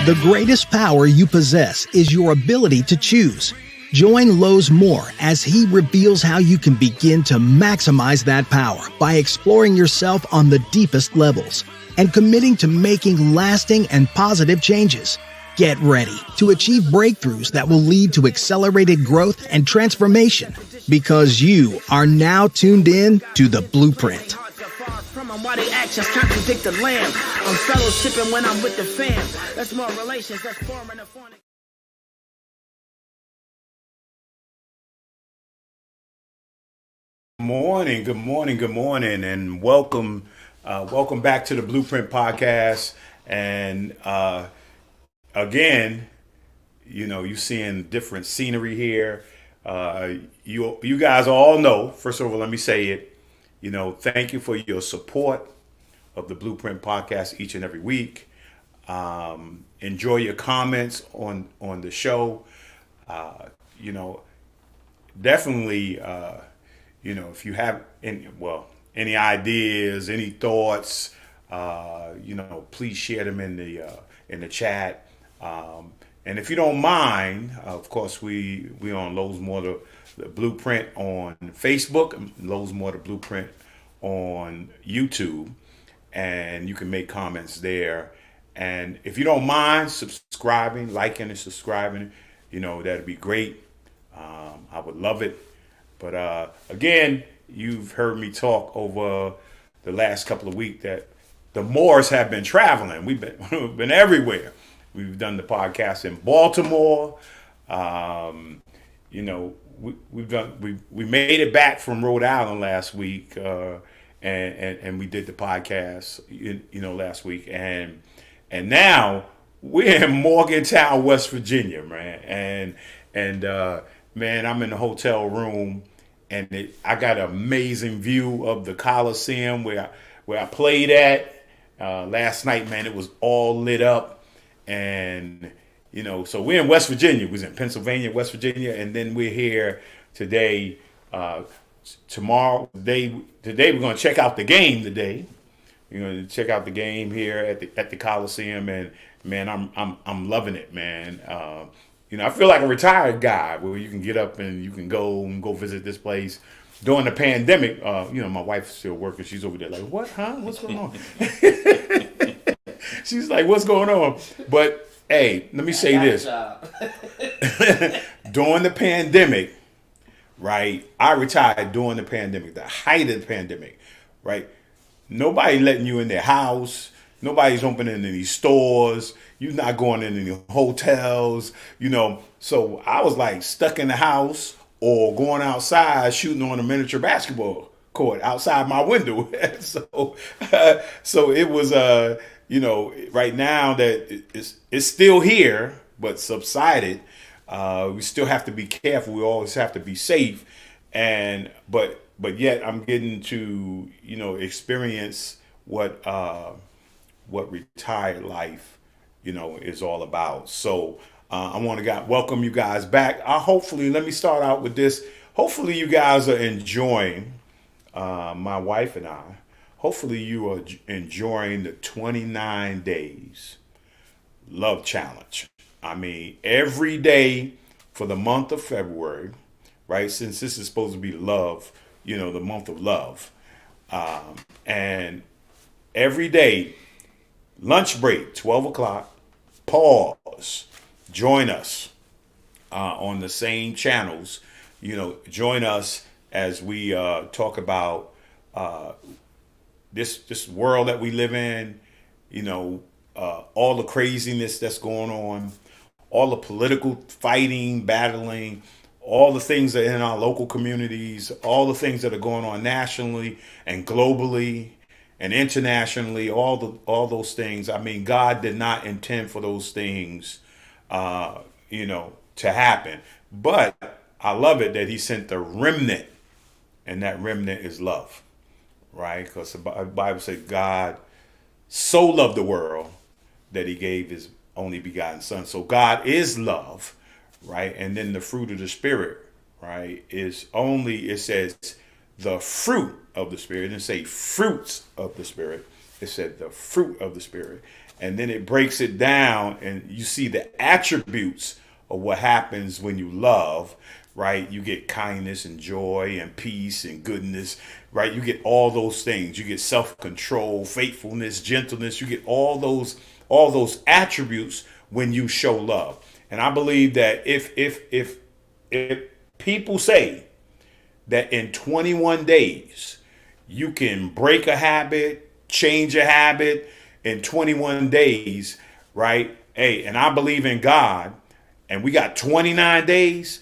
The greatest power you possess is your ability to choose. Join Lowe's Moore as he reveals how you can begin to maximize that power by exploring yourself on the deepest levels and committing to making lasting and positive changes. Get ready to achieve breakthroughs that will lead to accelerated growth and transformation, because you are now tuned in to The Blueprint. Why the actions contradict the lamb. I'm fellowshipping when I'm with the fam. That's more relations, that's forming a phonic. Good morning, and welcome back to the Blueprint Podcast. And again, you're seeing different scenery here. You guys all know. First of all, let me say it. Thank you for your support of the Blueprint Podcast each and every week. Enjoy your comments on the show. Definitely. If you have any ideas, any thoughts, please share them in the chat. And if you don't mind, of course, we on Lowe's More the Blueprint on Facebook, Lowe's More the Blueprint on YouTube, and you can make comments there. And if you don't mind subscribing, liking and subscribing, that'd be great. I would love it. But again, you've heard me talk over the last couple of weeks that the Moores have been traveling. We've been everywhere. We've done the podcast in Baltimore. We made it back from Rhode Island last week, and we did the podcast, last week, and now we're in Morgantown, West Virginia, man, and man, I'm in the hotel room, and I got an amazing view of the Coliseum where I played at last night. Man, it was all lit up, and so we're in West Virginia. We was in Pennsylvania, West Virginia, and then we're here today. Today we're going to check out the game today. We're going to check out the game here at the Coliseum, and man, I'm loving it, man. I feel like a retired guy where you can get up and you can go visit this place. During the pandemic, my wife's still working. She's over there like, what, huh? What's going on? She's like, what's going on? But hey, let me say this. During the pandemic, right? I retired during the pandemic, the height of the pandemic, right? Nobody letting you in their house. Nobody's opening any stores. You're not going in any hotels, So I was like stuck in the house or going outside shooting on a miniature basketball court outside my window. So it was, right now that it's still here, but subsided. We still have to be careful. We always have to be safe. But yet I'm getting to, experience what retired life, is all about. So I want to welcome you guys back. Hopefully, let me start out with this. Hopefully you guys are enjoying, my wife and I, hopefully you are enjoying the 29 days love challenge. I mean, every day for the month of February, right? Since this is supposed to be love, the month of love. And every day, lunch break, 12 o'clock, pause, join us on the same channels. Join us as we talk about this world that we live in, all the craziness that's going on, all the political fighting, battling, all the things that are in our local communities, all the things that are going on nationally and globally and internationally, all those things. I mean, God did not intend for those things, to happen. But I love it that he sent the remnant, and that remnant is love, right? Because the Bible says God so loved the world that he gave his only begotten son. So God is love, right? And then the fruit of the Spirit, right, is only, it says the fruit of the Spirit. It didn't say fruits of the Spirit. It said the fruit of the Spirit. And then it breaks it down, and you see the attributes of what happens when you love, right? You get kindness and joy and peace and goodness, right? You get all those things. You get self-control, faithfulness, gentleness. You get all those attributes when you show love. And I believe that if people say that in 21 days you can break a habit, change a habit in 21 days, right? Hey, and I believe in God, and we got 29 days.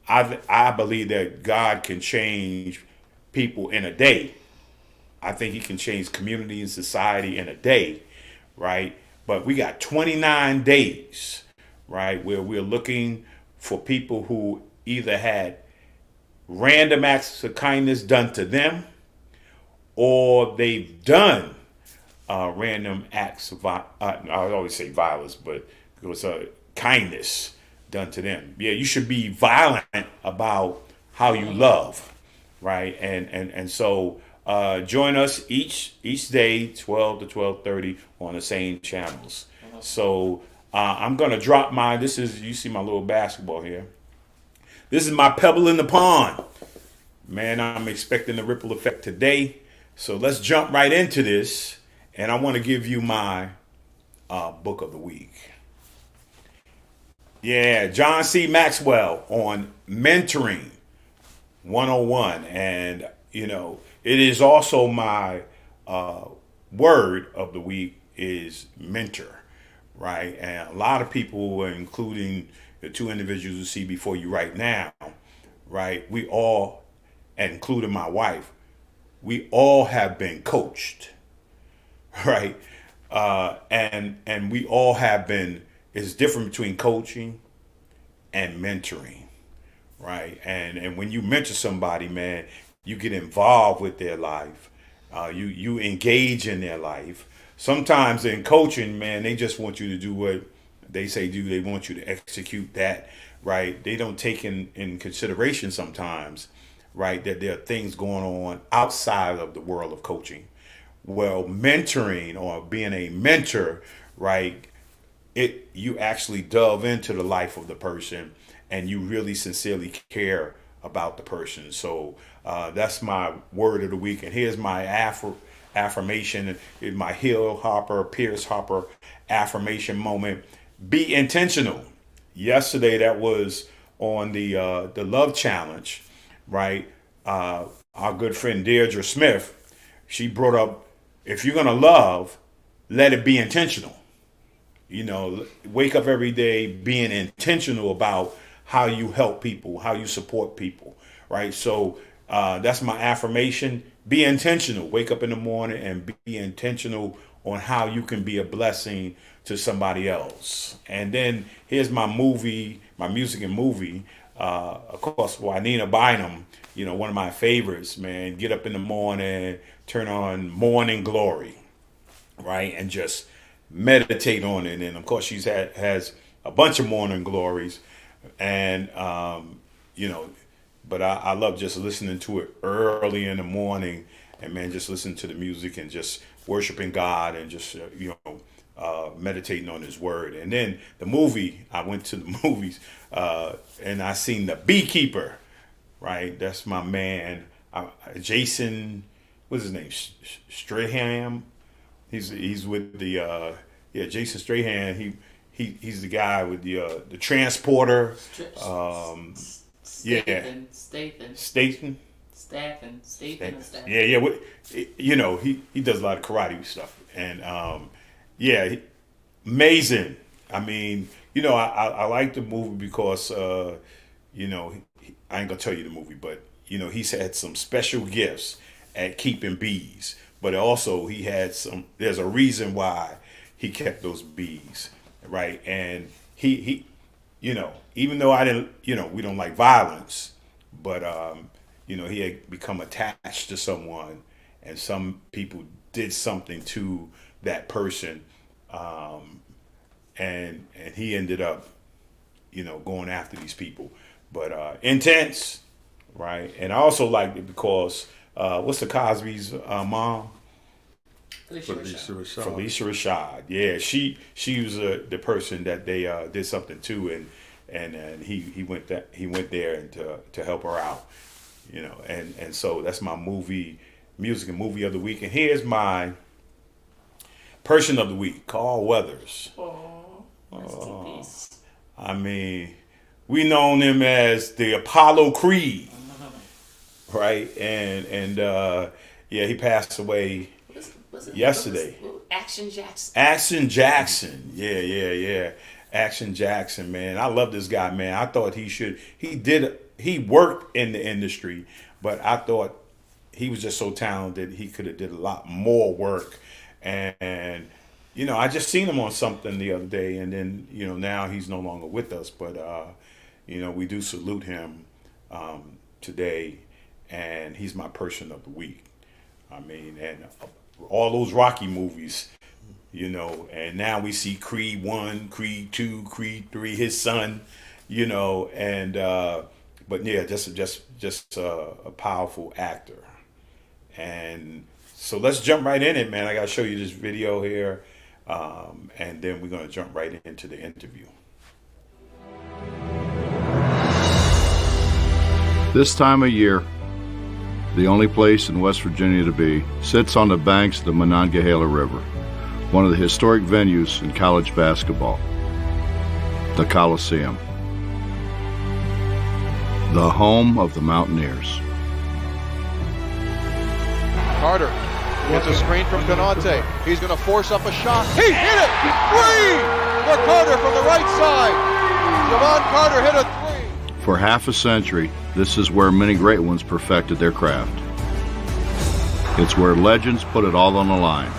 I believe that God can change people in a day. I think he can change community and society in a day, right? But we got 29 days, right, where we're looking for people who either had random acts of kindness done to them, or they've done random acts of, I always say violence, but it was kindness done to them. Yeah, you should be violent about how you love, right? And so join us each day, 12 to 12:30 on the same channels. So I'm gonna drop mine. This is, you see my little basketball here. This is my pebble in the pond. Man, I'm expecting the ripple effect today. So let's jump right into this. And I want to give you my book of the week. Yeah, John C. Maxwell on Mentoring 101. And, you know, it is also my word of the week is mentor, right? And a lot of people, including the two individuals you see before you right now, right? We all, and including my wife, we all have been coached. Right. And we all have been, it's different between coaching and mentoring. Right. And when you mentor somebody, man, you get involved with their life. You engage in their life. Sometimes in coaching, man, they just want you to do what they say do. They want you to execute that. Right. They don't take in consideration sometimes, right, that there are things going on outside of the world of coaching. Well, mentoring or being a mentor, right, you actually delve into the life of the person and you really sincerely care about the person. So that's my word of the week. And here's my affirmation, my Hill Hopper, Pierce Hopper affirmation moment. Be intentional. Yesterday, that was on the Love Challenge, right? Our good friend Deirdre Smith, she brought up, if you're going to love, let it be intentional. You know, wake up every day being intentional about how you help people, how you support people, right? So that's my affirmation. Be intentional. Wake up in the morning and be intentional on how you can be a blessing to somebody else. And then here's my movie, my music and movie. Of course, Juanita Bynum, you know, one of my favorites, man. Get up in the morning, turn on Morning Glory, right? And just meditate on it. And of course, has a bunch of morning glories. And, you know, but I love just listening to it early in the morning and, man, just listening to the music and just worshiping God and just, meditating on his word. And then the movie, I went to the movies and I seen The Beekeeper, right? That's my man, Jason, what's his name? Strahan. He's with the Jason Strahan. He's the guy with the transporter. Statham. Yeah. You know, he does a lot of karate stuff, and amazing. I mean, you know, I like the movie because you know, I ain't gonna tell you the movie, but you know, he's had some special gifts at keeping bees, but also he had some. There's a reason why he kept those bees, right? And he you know, even though I didn't, you know, we don't like violence, but you know, he had become attached to someone, and some people did something to that person, and he ended up, you know, going after these people. But intense, right? And I also liked it because what's the Cosby's mom? Felicia Rashad. Yeah, she was the person that they did something to, and he went there and to help her out, and so that's my music and movie of the week. And here's my person of the week, Carl Weathers. Oh, rest in peace. I mean, we known him as the Apollo Creed, right? And yeah, he passed away yesterday. Action Jackson. Action Jackson. Yeah. Action Jackson, man. I love this guy, man. I thought he worked in the industry, but I thought he was just so talented. He could have did a lot more work. And I just seen him on something the other day, and then, now he's no longer with us, but we do salute him today, and he's my person of the week. I mean, and all those Rocky movies, and now we see Creed 1, Creed 2, Creed 3, his son, and but yeah, just a powerful actor. And so let's jump right in it, man. I got to show you this video here, and then we're going to jump right into the interview. This time of year, the only place in West Virginia to be sits on the banks of the Monongahela River, one of the historic venues in college basketball, the Coliseum, the home of the Mountaineers. Carter gets a screen from Canate. He's going to force up a shot. He hit it! Three for Carter from the right side. Javon Carter hit a three. For half a century, this is where many great ones perfected their craft. It's where legends put it all on the line.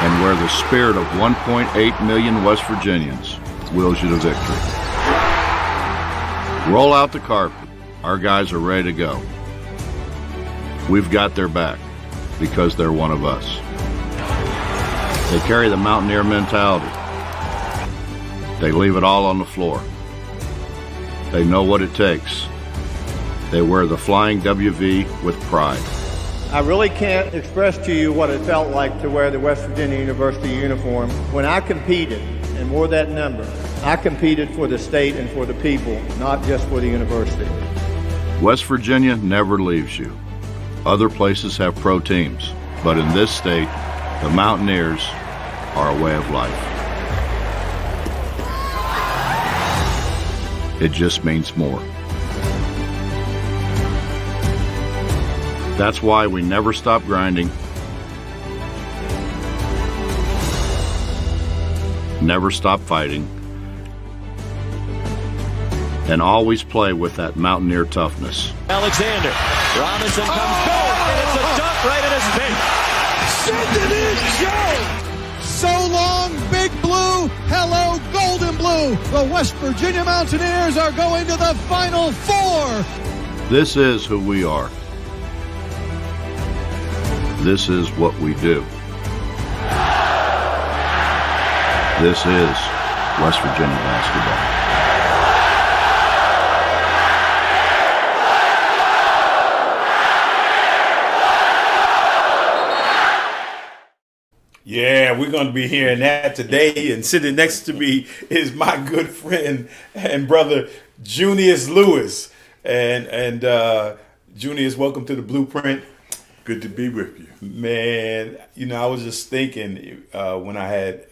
And where the spirit of 1.8 million West Virginians wills you to victory. Roll out the carpet. Our guys are ready to go. We've got their back because they're one of us. They carry the Mountaineer mentality. They leave it all on the floor. They know what it takes. They wear the flying WV with pride. I really can't express to you what it felt like to wear the West Virginia University uniform. When I competed and wore that number, I competed for the state and for the people, not just for the university. West Virginia never leaves you. Other places have pro teams, but in this state, the Mountaineers are a way of life. It just means more. That's why we never stop grinding, never stop fighting, and always play with that Mountaineer toughness. Alexander, Robinson comes goal, and it's a dunk right in his face. Send it in, Joe! So long, Big Blue. Hello, Golden Blue. The West Virginia Mountaineers are going to the Final Four. This is who we are. This is what we do. This is West Virginia basketball. Yeah, we're going to be hearing that today. And sitting next to me is my good friend and brother, Junius Lewis. And Junius, welcome to the Blueprint. Good to be with you. Man, I was just thinking when I had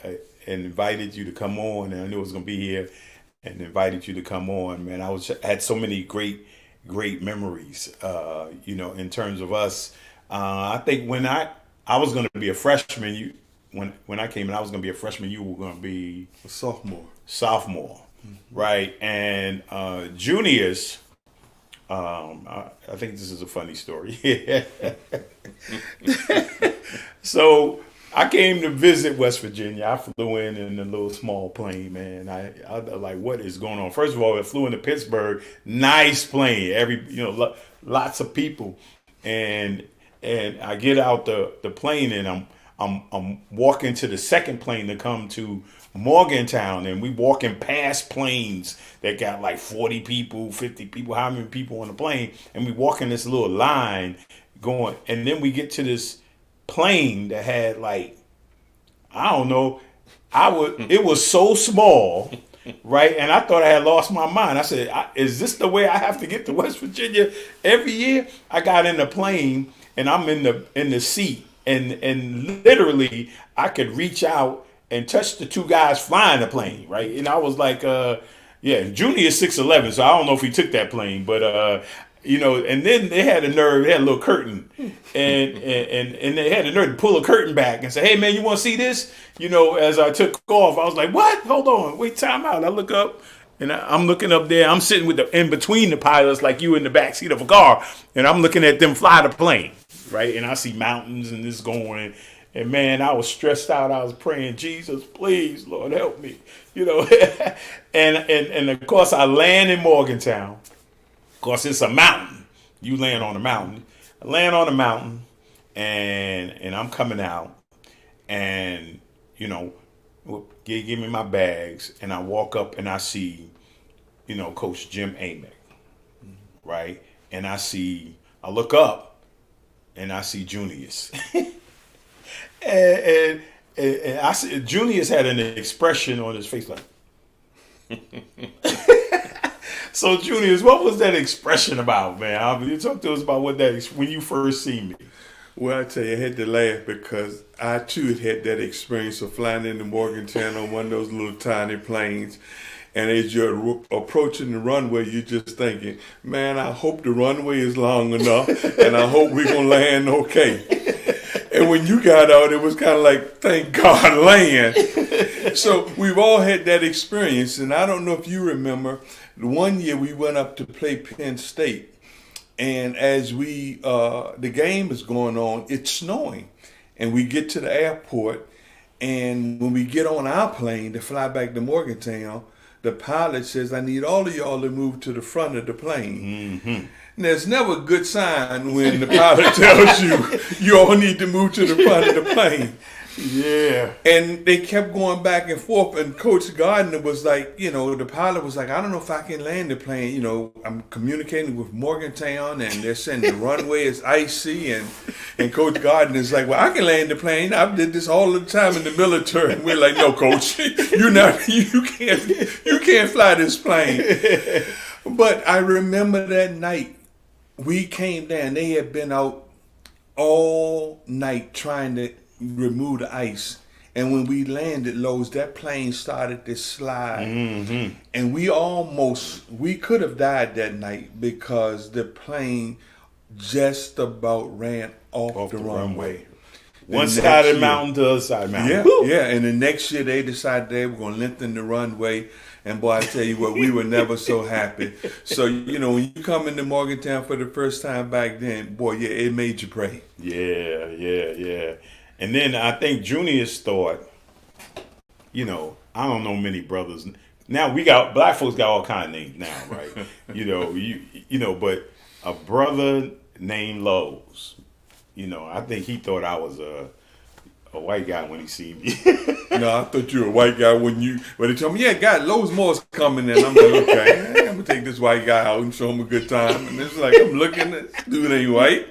invited you to come on, and I knew I was going to be here and invited you to come on, man, I had so many great memories, in terms of us. I think when I was going to be a freshman, when I came in, I was going to be a freshman. You were going to be a sophomore. Mm-hmm. Right? And Junius, I think this is a funny story. So I came to visit West Virginia. I flew in a little small plane, man. I like, what is going on? First of all, I flew into Pittsburgh. Nice plane. Lots of people, and I get out the plane, and I'm walking to the second plane to come to Morgantown, and we walking past planes that got like 40 people, 50 people, how many people on the plane, and we walking this little line going, and then we get to this plane that had like, I don't know, it was so small, right? And I thought I had lost my mind. I said, is this the way I have to get to West Virginia every year? I got in the plane and I'm in the seat, and literally I could reach out and touch the two guys flying the plane, right? And I was like, Junius 6'11", so I don't know if he took that plane, but and then they had a nerve, they had a little curtain, and they had a nerve to pull a curtain back and say, hey man, you want to see this? As I took off, I was like, what? Hold on, wait, time out. I look up, and I'm looking up there. I'm sitting in between the pilots, like you in the back seat of a car, and I'm looking at them fly the plane, right? And I see mountains and this going, and man, I was stressed out. I was praying, Jesus, please, Lord, help me, and of course I land in Morgantown. Of course, it's a mountain. You land on a mountain. I land on a mountain, and I'm coming out, and give me my bags, and I walk up and I see, Coach Jim Amick, right? And I look up, and I see Junius, and I see Junius had an expression on his face like. So, Junius, what was that expression about, man? You talk to us about what when you first seen me. Well, I tell you, I had to laugh because I too had that experience of flying into Morgantown on one of those little tiny planes. And as you're approaching the runway, you're just thinking, man, I hope the runway is long enough, and I hope we're going to land okay. And when you got out, it was kind of like, thank God, land. So we've all had that experience. And I don't know if you remember, one year we went up to play Penn State. And as the game is going on, it's snowing. And we get to the airport. And when we get on our plane to fly back to Morgantown, the pilot says, I need all of y'all to move to the front of the plane. Mm-hmm. And there's never a good sign when the pilot tells you all need to move to the front of the plane. Yeah. And they kept going back and forth. And Coach Gardner was like, the pilot was like, I don't know if I can land the plane. I'm communicating with Morgantown, and they're saying the runway is icy. And Coach Gardner is like, well, I can land the plane. I did this all the time in the military. And we're like, no, Coach, you can't fly this plane. But I remember that night we came down. They had been out all night trying to remove the ice, and when we landed, Lowe's, that plane started to slide, mm-hmm. and we could have died that night because the plane just about ran off the runway. One side of the mountain to the other side of the mountain. Yeah, and the next year they decided they were going to lengthen the runway. And boy, I tell you what, we were never so happy. So, when you come into Morgantown for the first time back then, boy, yeah, it made you pray. Yeah. And then I think Junius thought, I don't know many brothers. Now black folks got all kind of names now, right? But a brother named Lowe's, I think he thought I was a white guy when he seen me. No, I thought you were a white guy when they told me, yeah, God, Lowe's Moore's coming in. I'm like, okay, I'm going to take this white guy out and show him a good time. And it's like, I'm looking at this dude ain't white.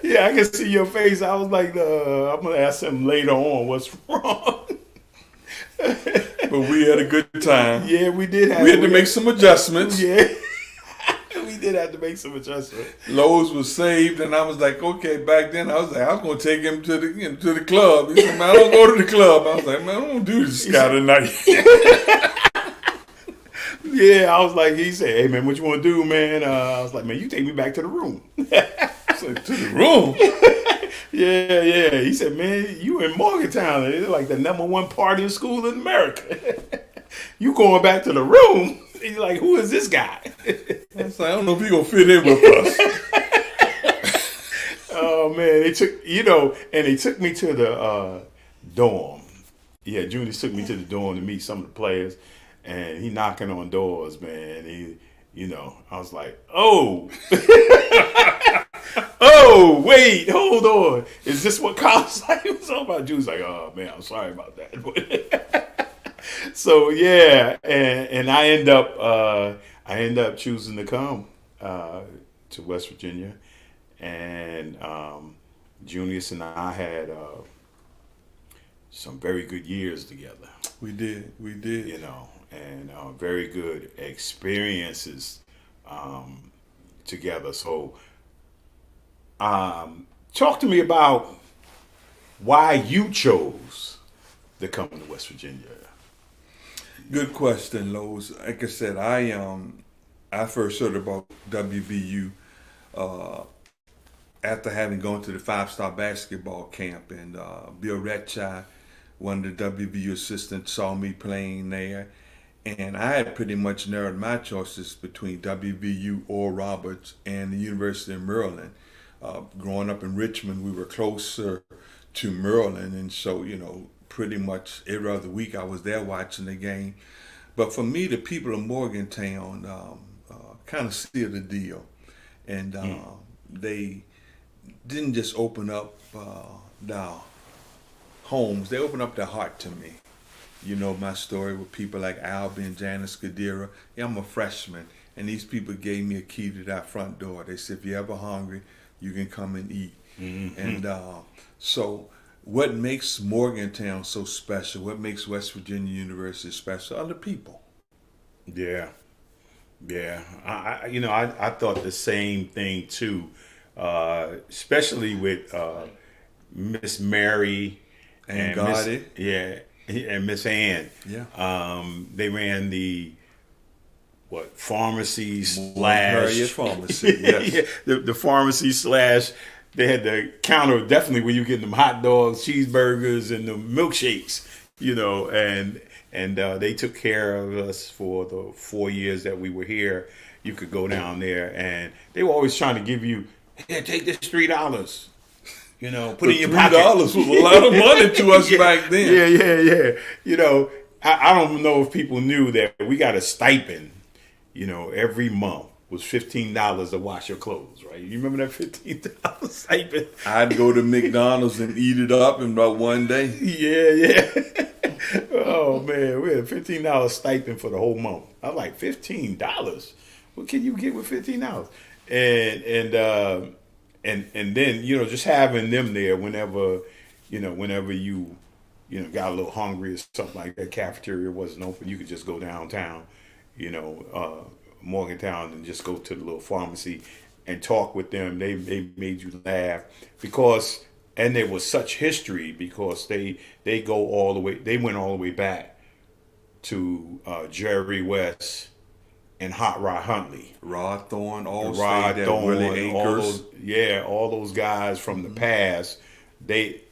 Yeah, I can see your face. I was like, I'm going to ask him later on what's wrong. But we had a good time. Yeah, we did. We had to make some adjustments. Yeah. We did have to make some adjustments. Lowe's was saved, and I was like, okay. Back then, I was going to take him to the club. He said, man, I don't go to the club. I was like, man, I don't do this guy tonight. Yeah, I was like, he said, hey, man, what you want to do, man? I was like, man, you take me back to the room. To the room? Yeah. He said, man, you in Morgantown. It's like the #1 partying school in America. You going back to the room? He's like, who is this guy? I was like, I don't know if he's going to fit in with us. Oh, man. They took me to the dorm. Yeah, Junius took me to the dorm to meet some of the players. And he knocking on doors, man. I was like, oh. Oh, wait, hold on. Is this what college life was all about? Junius like, oh, man, I'm sorry about that. So yeah, and I end up choosing to come to West Virginia, and Junius and I had some very good years together. We did. You know, and very good experiences together. So, talk to me about why you chose to come to West Virginia. Good question, Lowe's. Like I said, I first heard about WVU after having gone to the 5-star basketball camp, and Bill Retchai, one of the WVU assistants, saw me playing there, and I had pretty much narrowed my choices between WVU, Oral Roberts, and the University of Maryland. Growing up in Richmond, we were closer to Maryland, and so, you know, pretty much every other week I was there watching the game. But for me, the people of Morgantown kind of sealed the deal, and they didn't just open up their homes, they opened up their heart to me. You know my story with people like Albie and Janice Kadira. Yeah, I'm a freshman, and these people gave me a key to that front door. They said, if you're ever hungry, you can come and eat. Mm-hmm. And so what makes Morgantown so special, what makes West Virginia University special, are the people. Yeah. I thought the same thing too, especially with Miss Mary and Gotti. And Miss Ann. Yeah. They ran the pharmacy / pharmacy. Yes. the pharmacy / they had the counter definitely where you get them hot dogs, cheeseburgers, and the milkshakes. You know, and they took care of us for the 4 years that we were here. You could go down there, and they were always trying to give you, here, take this $3. You know, put it in your pocket. $3 was a lot of money to us back then. Yeah. You know, I don't know if people knew that we got a stipend, you know, every month was $15 to wash your clothes, right? You remember that $15 stipend? I'd go to McDonald's and eat it up in about one day. Yeah. Oh, man, we had a $15 stipend for the whole month. I was like, $15? What can you get with $15? And then, you know, just having them there whenever you got a little hungry or something like that, cafeteria wasn't open, you could just go downtown, you know, Morgantown, and just go to the little pharmacy and talk with them. They made you laugh because, and there was such history because they went all the way back to Jerry West and Hot Rod Huntley. Rod Thorne, all those guys from the past.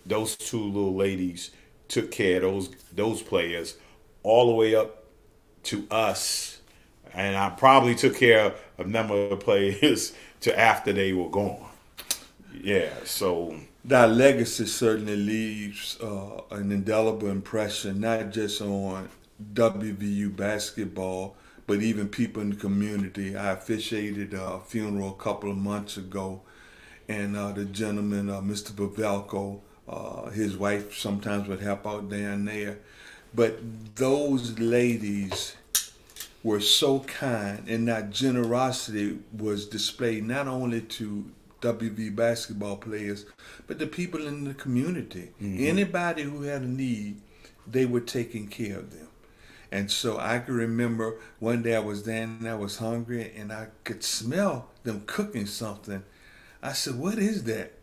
Those two little ladies took care of those players all the way up to us. And I probably took care of a number of the players to after they were gone. Yeah, so that legacy certainly leaves an indelible impression, not just on WVU basketball, but even people in the community. I officiated a funeral a couple of months ago, and the gentleman, Mr. Pavelko, his wife sometimes would help out down there. But those ladies were so kind, and that generosity was displayed not only to WV basketball players, but the people in the community. Mm-hmm. Anybody who had a need, they were taking care of them. And so I can remember one day I was there and I was hungry and I could smell them cooking something. I said, what is that?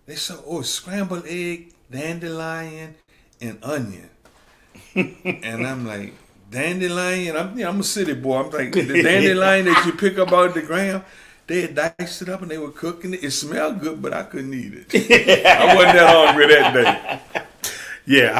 They said, scrambled egg, dandelion, and onion. And I'm like, dandelion? I'm a city boy. I'm like, the dandelion that you pick up out of the ground, they had diced it up and they were cooking it. It smelled good, but I couldn't eat it. I wasn't that hungry that day. Yeah,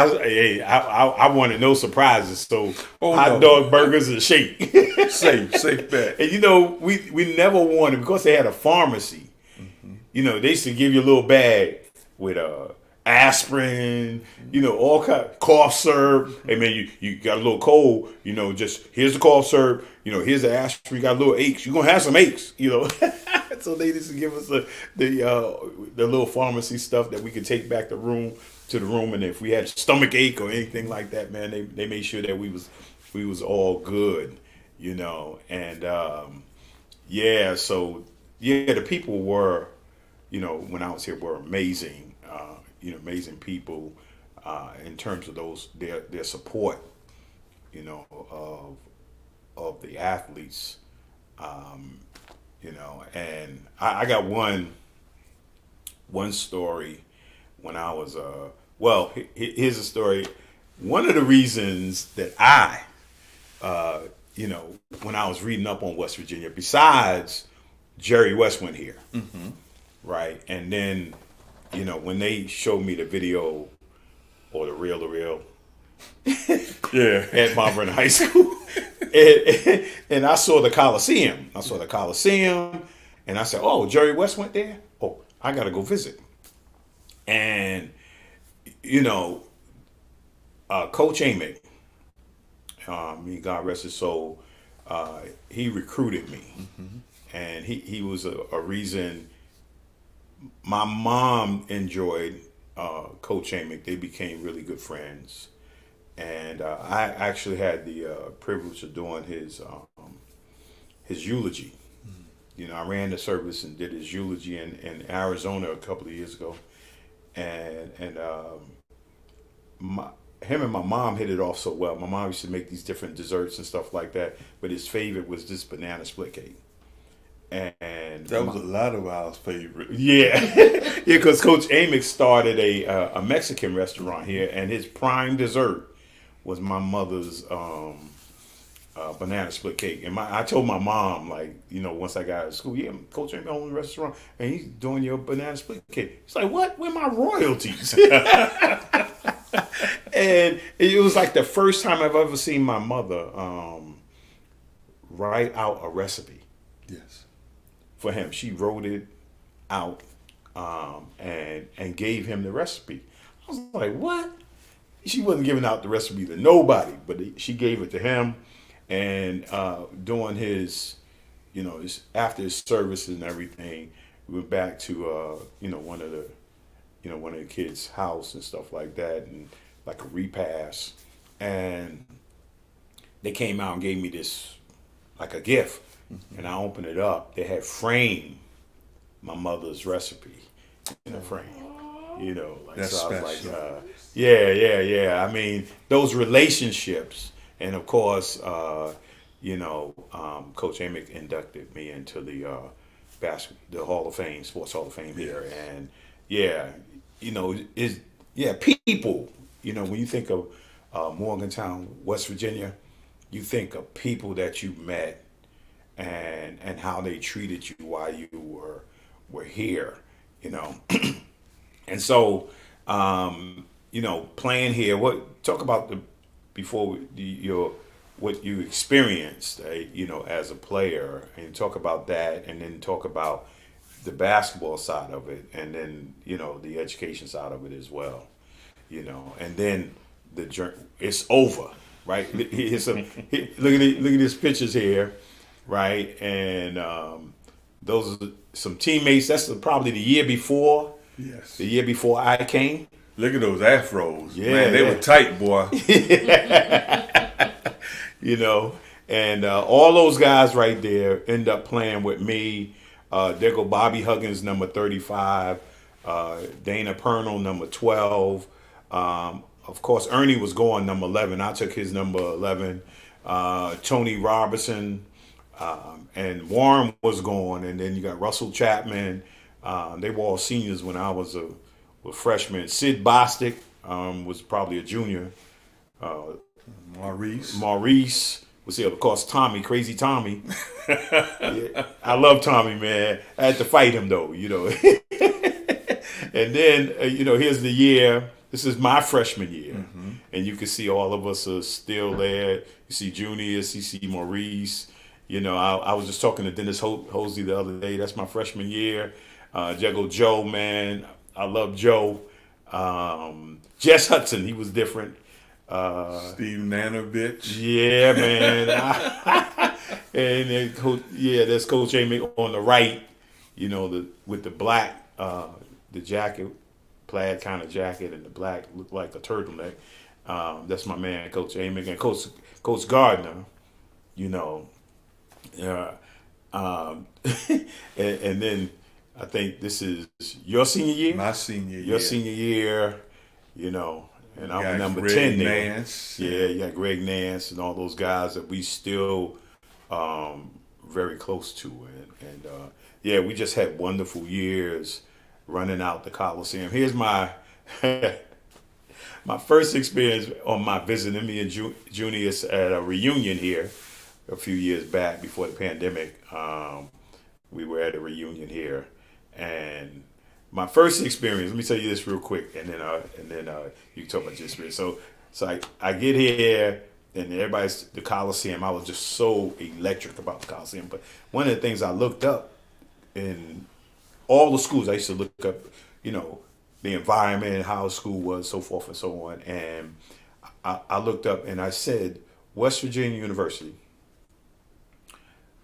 I wanted no surprises. So hot dog, burgers, and shake. safe bet. And you know, we never wanted, because they had a pharmacy. Mm-hmm. You know, they used to give you a little bag with aspirin, you know, all kind of cough syrup. Hey man, you got a little cold, you know, just here's the cough syrup, you know, here's the aspirin, you got a little aches, you're gonna have some aches, you know. So they used to give us the little pharmacy stuff that we could take back to the room, and if we had stomach ache or anything like that, man, they made sure that we was all good, you know. And so the people were, when I was here, were amazing. Amazing people in terms of their support, of the athletes. And I got one story when I was here's a story. One of the reasons that when I was reading up on West Virginia, besides Jerry West went here, right? And then, when they showed me the video or the reel, at Mount Vernon High School, and I saw the Coliseum. And I said, "Oh, Jerry West went there. Oh, I got to go visit." And Coach Amick, God rest his soul, he recruited me, and he was a reason. My mom enjoyed Coach Amick. They became really good friends, and I actually had the privilege of doing his eulogy. I ran the service and did his eulogy in Arizona a couple of years ago, and him and my mom hit it off so well. My mom used to make these different desserts and stuff like that, but his favorite was this banana split cake. And that was a lot of our favorite. Yeah, because Coach Amick started a Mexican restaurant here, and his prime dessert was my mother's banana split cake. And I told my mom, once I got out of school, Coach Amick owns a restaurant, and he's doing your banana split cake. He's like, "What? Where my royalties?" And it was like the first time I've ever seen my mother write out a recipe. Yes. For him, she wrote it out and gave him the recipe. I was like, "What?" She wasn't giving out the recipe to nobody, but she gave it to him. And during his, after his services and everything, we went back to one of the kids' house and stuff like that, and like a repast, and they came out and gave me this like a gift, and I opened it up. They had framed my mother's recipe in a frame, That's so I was special. like, yeah. I mean, those relationships, and of course, Coach Amick inducted me into the Hall of Fame, Sports Hall of Fame here, and people. When you think of Morgantown, West Virginia, you think of people that you met and how they treated you while you were here, and so playing here. Talk about what you experienced, as a player, and talk about that, and then talk about the basketball side of it, and then the education side of it as well. And then the journey, it's over, right? Look at these pictures here, right? And those are some teammates. That's probably the year before. Yes. The year before I came. Look at those afros. Yeah, man, they were tight, boy. And all those guys right there end up playing with me. There go Bobby Huggins, number 35. Dana Pernell, number 12. Of course, Ernie was going number 11. I took his number 11. Tony Robertson and Warren was going. And then you got Russell Chapman. They were all seniors when I was a freshman. Sid Bostic was probably a junior. Maurice was here. Of course, Tommy, Crazy Tommy. Yeah, I love Tommy, man. I had to fight him, though, And then, here's the year. This is my freshman year. Mm-hmm. And you can see all of us are still there. You see Junius, you see Maurice. I was just talking to Dennis Hosey the other day. That's my freshman year. Juggle Joe, man. I love Joe. Jess Hudson, he was different. Steve Nanovich. Yeah, man. And then that's Coach Amick on the right. With the black, the jacket, plaid kind of jacket, and the black looked like a turtleneck. That's my man, Coach Amick, and Coach Gardner. and then I think this is your senior year. My senior year. Your senior year, you know, and I'm got number Greg 10 there. Nance. Yeah, you got Greg Nance and all those guys that we still very close to. And yeah, we just had wonderful years running out the Coliseum. Here's my my first experience on my visiting me and Junius at a reunion here a few years back before the pandemic. We were at a reunion here, and my first experience. Let me tell you this real quick, and then you can talk about your experience. So I get here, and everybody's the Coliseum. I was just so electric about the Coliseum. But one of the things I looked up in all the schools, I used to look up, you know, the environment, how school was, so forth and so on. And I looked up and I said, West Virginia University,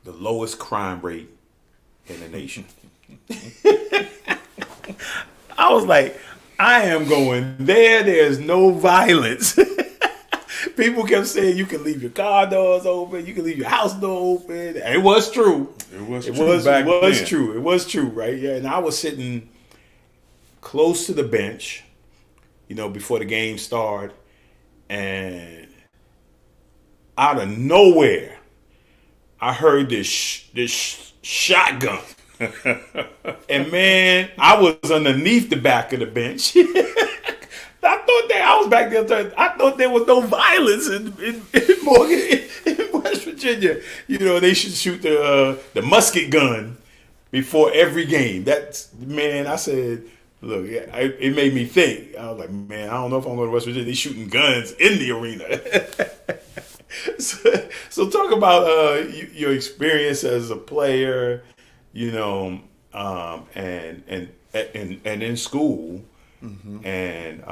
the lowest crime rate in the nation. I was like, I am going there. There's no violence. People kept saying you can leave your car doors open, you can leave your house door open. And it was true. It was true, right? Yeah. And I was sitting close to the bench, you know, before the game started, and out of nowhere, I heard this shotgun. And man, I was underneath the back of the bench. I was back there. I thought there was no violence in West Virginia. You know, they should shoot the musket gun before every game. I said, look, it made me think. I was like, man, I don't know if I'm going to West Virginia. They're shooting guns in the arena. So talk about your experience as a player, you know, and in school, mm-hmm. and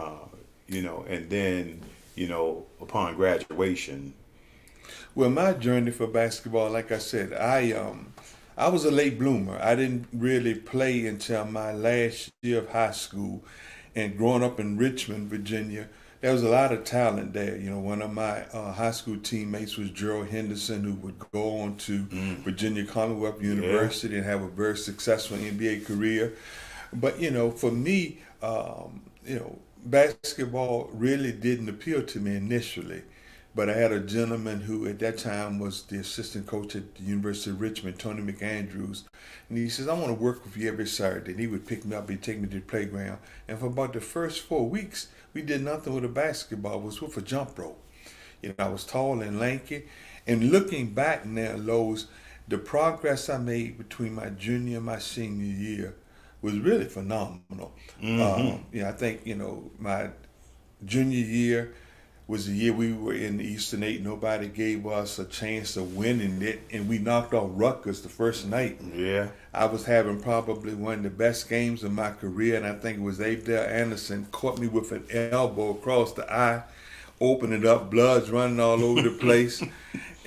you know, and then, you know, upon graduation. Well, my journey for basketball, like I said, I was a late bloomer. I didn't really play until my last year of high school. And growing up in Richmond, Virginia, there was a lot of talent there. You know, one of my high school teammates was Gerald Henderson, who would go on to Virginia Commonwealth University and have a very successful NBA career. But, you know, for me, you know, basketball really didn't appeal to me initially. But I had a gentleman who at that time was the assistant coach at the University of Richmond, Tony McAndrews. And he says, I want to work with you every Saturday. And he would pick me up, he'd take me to the playground. And for about the first 4 weeks, we did nothing with a basketball. It was with a jump rope. You know, I was tall and lanky. And looking back now, Lowe's, the progress I made between my junior and my senior year was really phenomenal. Mm-hmm. You know, I think, you know, my junior year was the year we were in the Eastern 8. Nobody gave us a chance of winning it, and we knocked off Rutgers the first night. Yeah. I was having probably one of the best games of my career, and I think it was Abdel Anderson caught me with an elbow across the eye, opened it up, blood's running all over the place.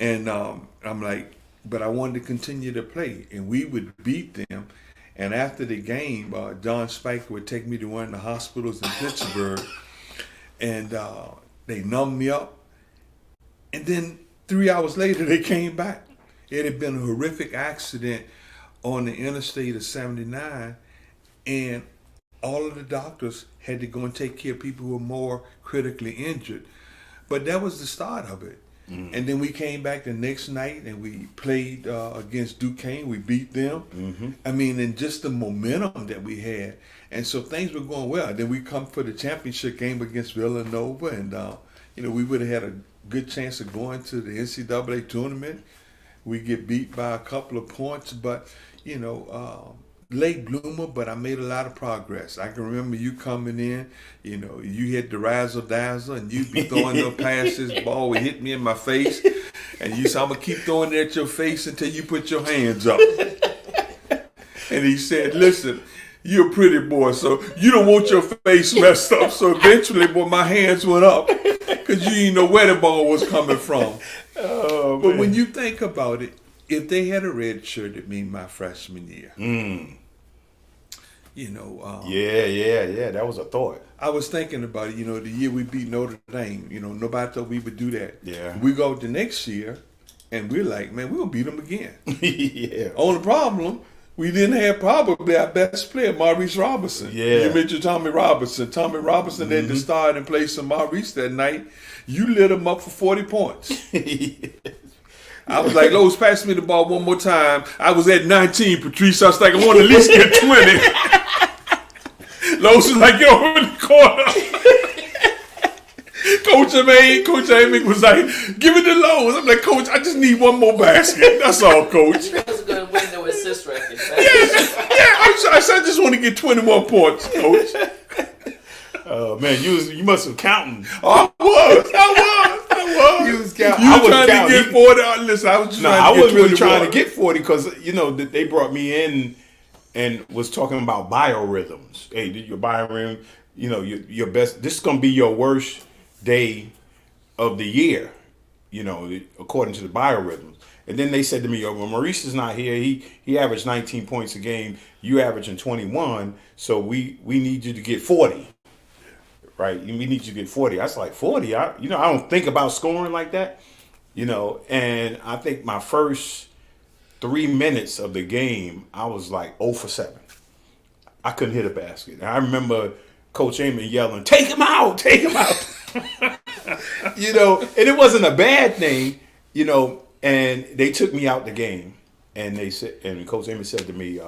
And I'm like, but I wanted to continue to play, and we would beat them. And after the game, John Spiker would take me to one of the hospitals in Pittsburgh, and they numbed me up. And then 3 hours later, they came back. It had been a horrific accident on the interstate of 79, and all of the doctors had to go and take care of people who were more critically injured. But that was the start of it. Mm-hmm. And then we came back the next night and we played against Duquesne. We beat them. Mm-hmm. I mean, and just the momentum that we had. And so things were going well. Then we come for the championship game against Villanova, and you know, we would have had a good chance of going to the NCAA tournament. We get beat by a couple of points, but you know, late bloomer, but I made a lot of progress. I can remember you coming in, you know, you hit the razzle dazzle and you'd be throwing no passes, ball would hit me in my face, and you said, I'm gonna keep throwing it at your face until you put your hands up. And he said, listen, you're a pretty boy, so you don't want your face messed up. So eventually, boy, my hands went up because you didn't know where the ball was coming from. Oh, but when you think about it, if they had a red shirt at me my freshman year, you know. Yeah. That was a thought. I was thinking about it, you know, the year we beat Notre Dame. You know, nobody thought we would do that. Yeah. We go the next year, And we're like, man, we're going to beat them again. Yeah. Only problem, we didn't have probably our best player, Maurice Robinson. Yeah. You mentioned Tommy Robinson. Tommy Robinson had to start in place of Maurice that night. You lit him up for 40 points. I was like, Lowe's, pass me the ball one more time. I was at 19, Patrice. I was like, I want to at least get 20. Lowe's was like, get over in the corner. Coach Amick was like, give it to Lowe's. I'm like, Coach, I just need one more basket. That's all, Coach. That was a good window assist record. I said, I just want to get 21 points, Coach. Oh man, you must have counting. I was. You was counting. You were trying to get 40. Listen, I was just trying to get 21. I wasn't really trying to get 40 because they brought me in and was talking about biorhythms. Hey, your biorhythm, your best. This is gonna be your worst day of the year, according to the biorhythms. And then they said to me, well, Maurice is not here. He averaged 19 points a game. You averaging 21, so we need you to get 40. Right? We need you to get 40. I was like, 40? I don't think about scoring like that. And I think my first 3 minutes of the game, I was like 0 for 7. I couldn't hit a basket. And I remember Coach Amon yelling, take him out, take him out. And it wasn't a bad thing, and they took me out the game and they said, and Coach Amon said to me,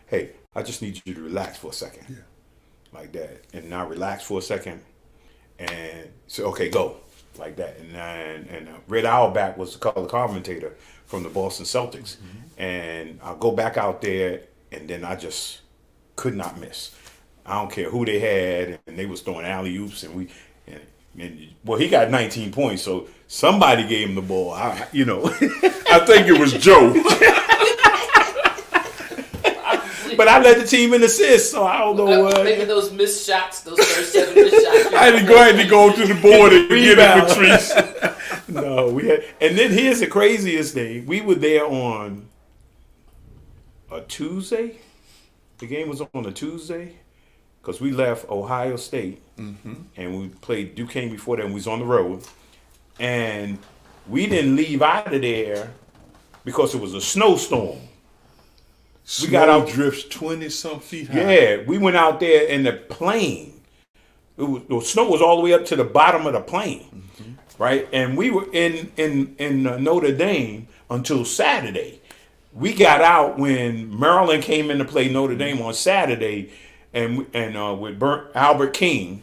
hey, I just need you to relax for a second. Yeah. Like that. And I relaxed for a second and said, okay, go. Like that. And Red Auerbach was the color commentator from the Boston Celtics. Mm-hmm. And I'll go back out there and then I just could not miss. I don't care who they had, and they was throwing alley-oops, and he got 19 points, so somebody gave him the ball. I think it was Joe. But I led the team in assists, so I don't know. Maybe those missed shots, those first 7 missed shots. I had to go to the board and get it, Patrice. No, we had, and then here's the craziest thing: we were there on a Tuesday. The game was on a Tuesday. Because we left Ohio State and we played Duquesne before that and we was on the road. And we didn't leave out of there because it was a snowstorm. We got out drifts 20-some feet high. Yeah, we went out there in the plane. The snow was all the way up to the bottom of the plane, right? And we were in Notre Dame until Saturday. We got out when Maryland came in to play Notre Dame on Saturday. And with Albert King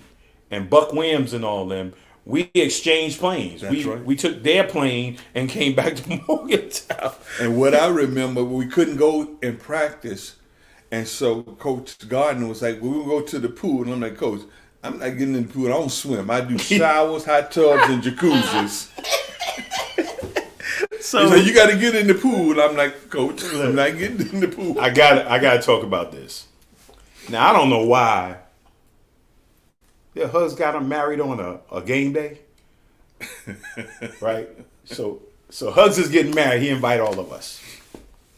and Buck Williams and all them, we exchanged planes. That's right. We took their plane and came back to Morgantown. And what I remember, we couldn't go and practice. And so Coach Gardner was like, well, we'll go to the pool. And I'm like, Coach, I'm not getting in the pool. I don't swim. I do showers, hot tubs, and jacuzzis. So he's like, you got to get in the pool. I'm like, Coach, I'm not getting in the pool. I got to talk about this. Now, I don't know why. Their husband got him married on a game day. Right? So Hugs is getting married. He invite all of us.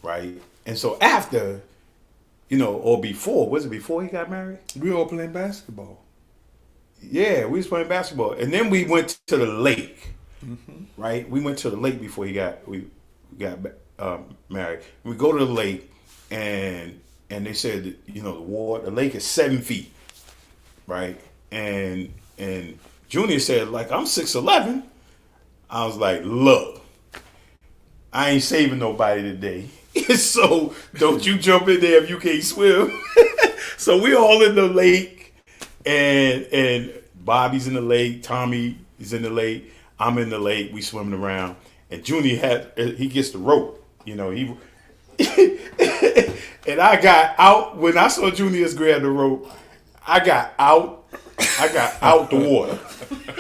Right? And so after, or before, was it before he got married? We were all playing basketball. Yeah, we was playing basketball. And then we went to the lake. Right? We went to the lake before we got married. We go to the lake and they said, the lake is 7 feet, right? And Junior said, like, I'm 6'11". I was like, look, I ain't saving nobody today. So don't you jump in there if you can't swim. So we all in the lake, and Bobby's in the lake, Tommy is in the lake, I'm in the lake, we swimming around, and Junior he gets the rope, And I got out when I saw Junius grab the rope. I got out the water.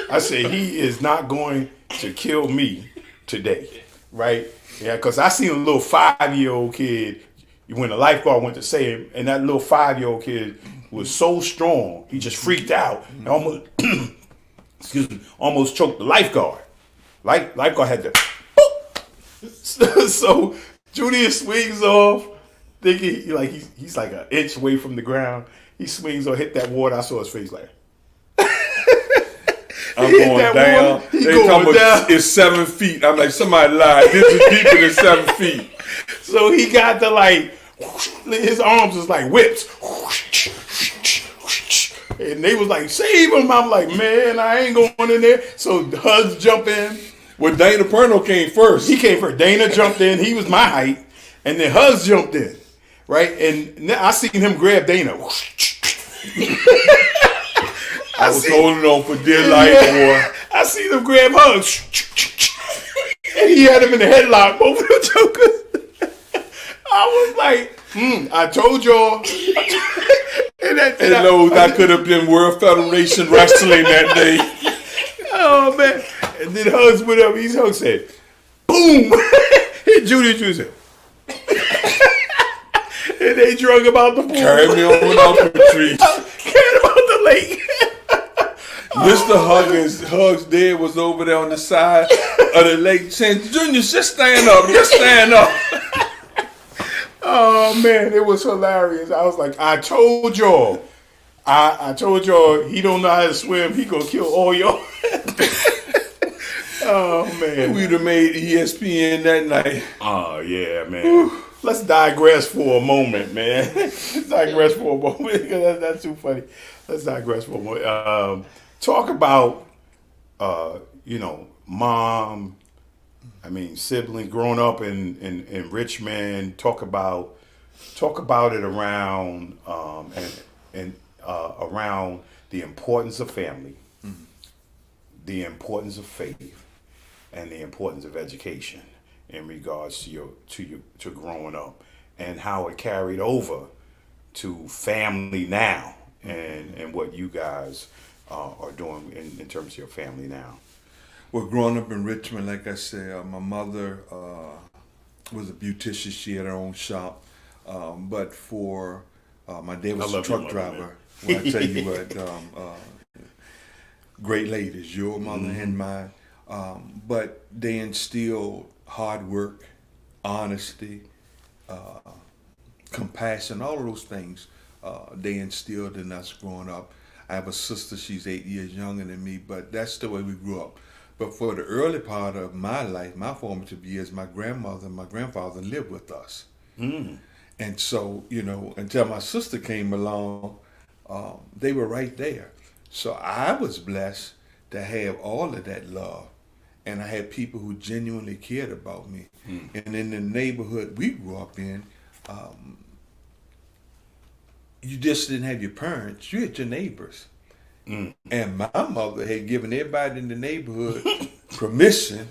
I said, he is not going to kill me today, right? Yeah, because I seen a little 5-year-old kid when the lifeguard went to save him, and that little 5-year-old kid was so strong, he just freaked out and almost choked the lifeguard. Lifeguard had to. So Junius swings off. Thinking he's like an inch away from the ground. He swings or hit that water. I saw his face like. I'm going down. They talking about it's 7 feet. I'm like, somebody lied. This is deeper than 7 feet. So he got the like, his arms was like whips. And they was like, save him. I'm like, man, I ain't going in there. So Hugs jump in. Well, Dana Perno came first. He came first. Dana jumped in. He was my height. And then Hugs jumped in. Right? And I seen him grab Dana. I was holding on for dear life, boy. I seen him grab Hugs. And he had him in the headlock, both of them jokers. I was like, I told y'all. I could have been World Federation Wrestling that day. Oh, man. And then Hugs went up. Hugs said, boom. And Junius said, and they drug him out the pool. Carried me on off the tree. Carried him out the lake. Mr. Hugs' dad was over there on the side of the lake saying, Junius, just stand up. Just stand up. Oh, man. It was hilarious. I was like, I told y'all. I told y'all he don't know how to swim. He gonna kill all y'all. Oh, man. We'd have made ESPN that night. Oh, yeah, man. Whew. Let's digress for a moment, man. Let's digress for a moment because that's too funny. Let's digress for a moment. Talk about, mom, siblings growing up in Richmond. Talk about it around around the importance of family, the importance of faith, and the importance of education in regards to growing up, and how it carried over to family now, and what you guys are doing in terms of your family now. Well, growing up in Richmond, like I said, my mother was a beautician. She had her own shop, but for my dad was a truck driver. Well, I tell you what, great ladies, your mother and mine. But they instilled hard work, honesty, compassion, all of those things they instilled in us growing up. I have a sister, she's 8 years younger than me, but that's the way we grew up. But for the early part of my life, my formative years, my grandmother and my grandfather lived with us. And so, until my sister came along, they were right there. So I was blessed to have all of that love. And I had people who genuinely cared about me. And in the neighborhood we grew up in, you just didn't have your parents, you had your neighbors. And my mother had given everybody in the neighborhood permission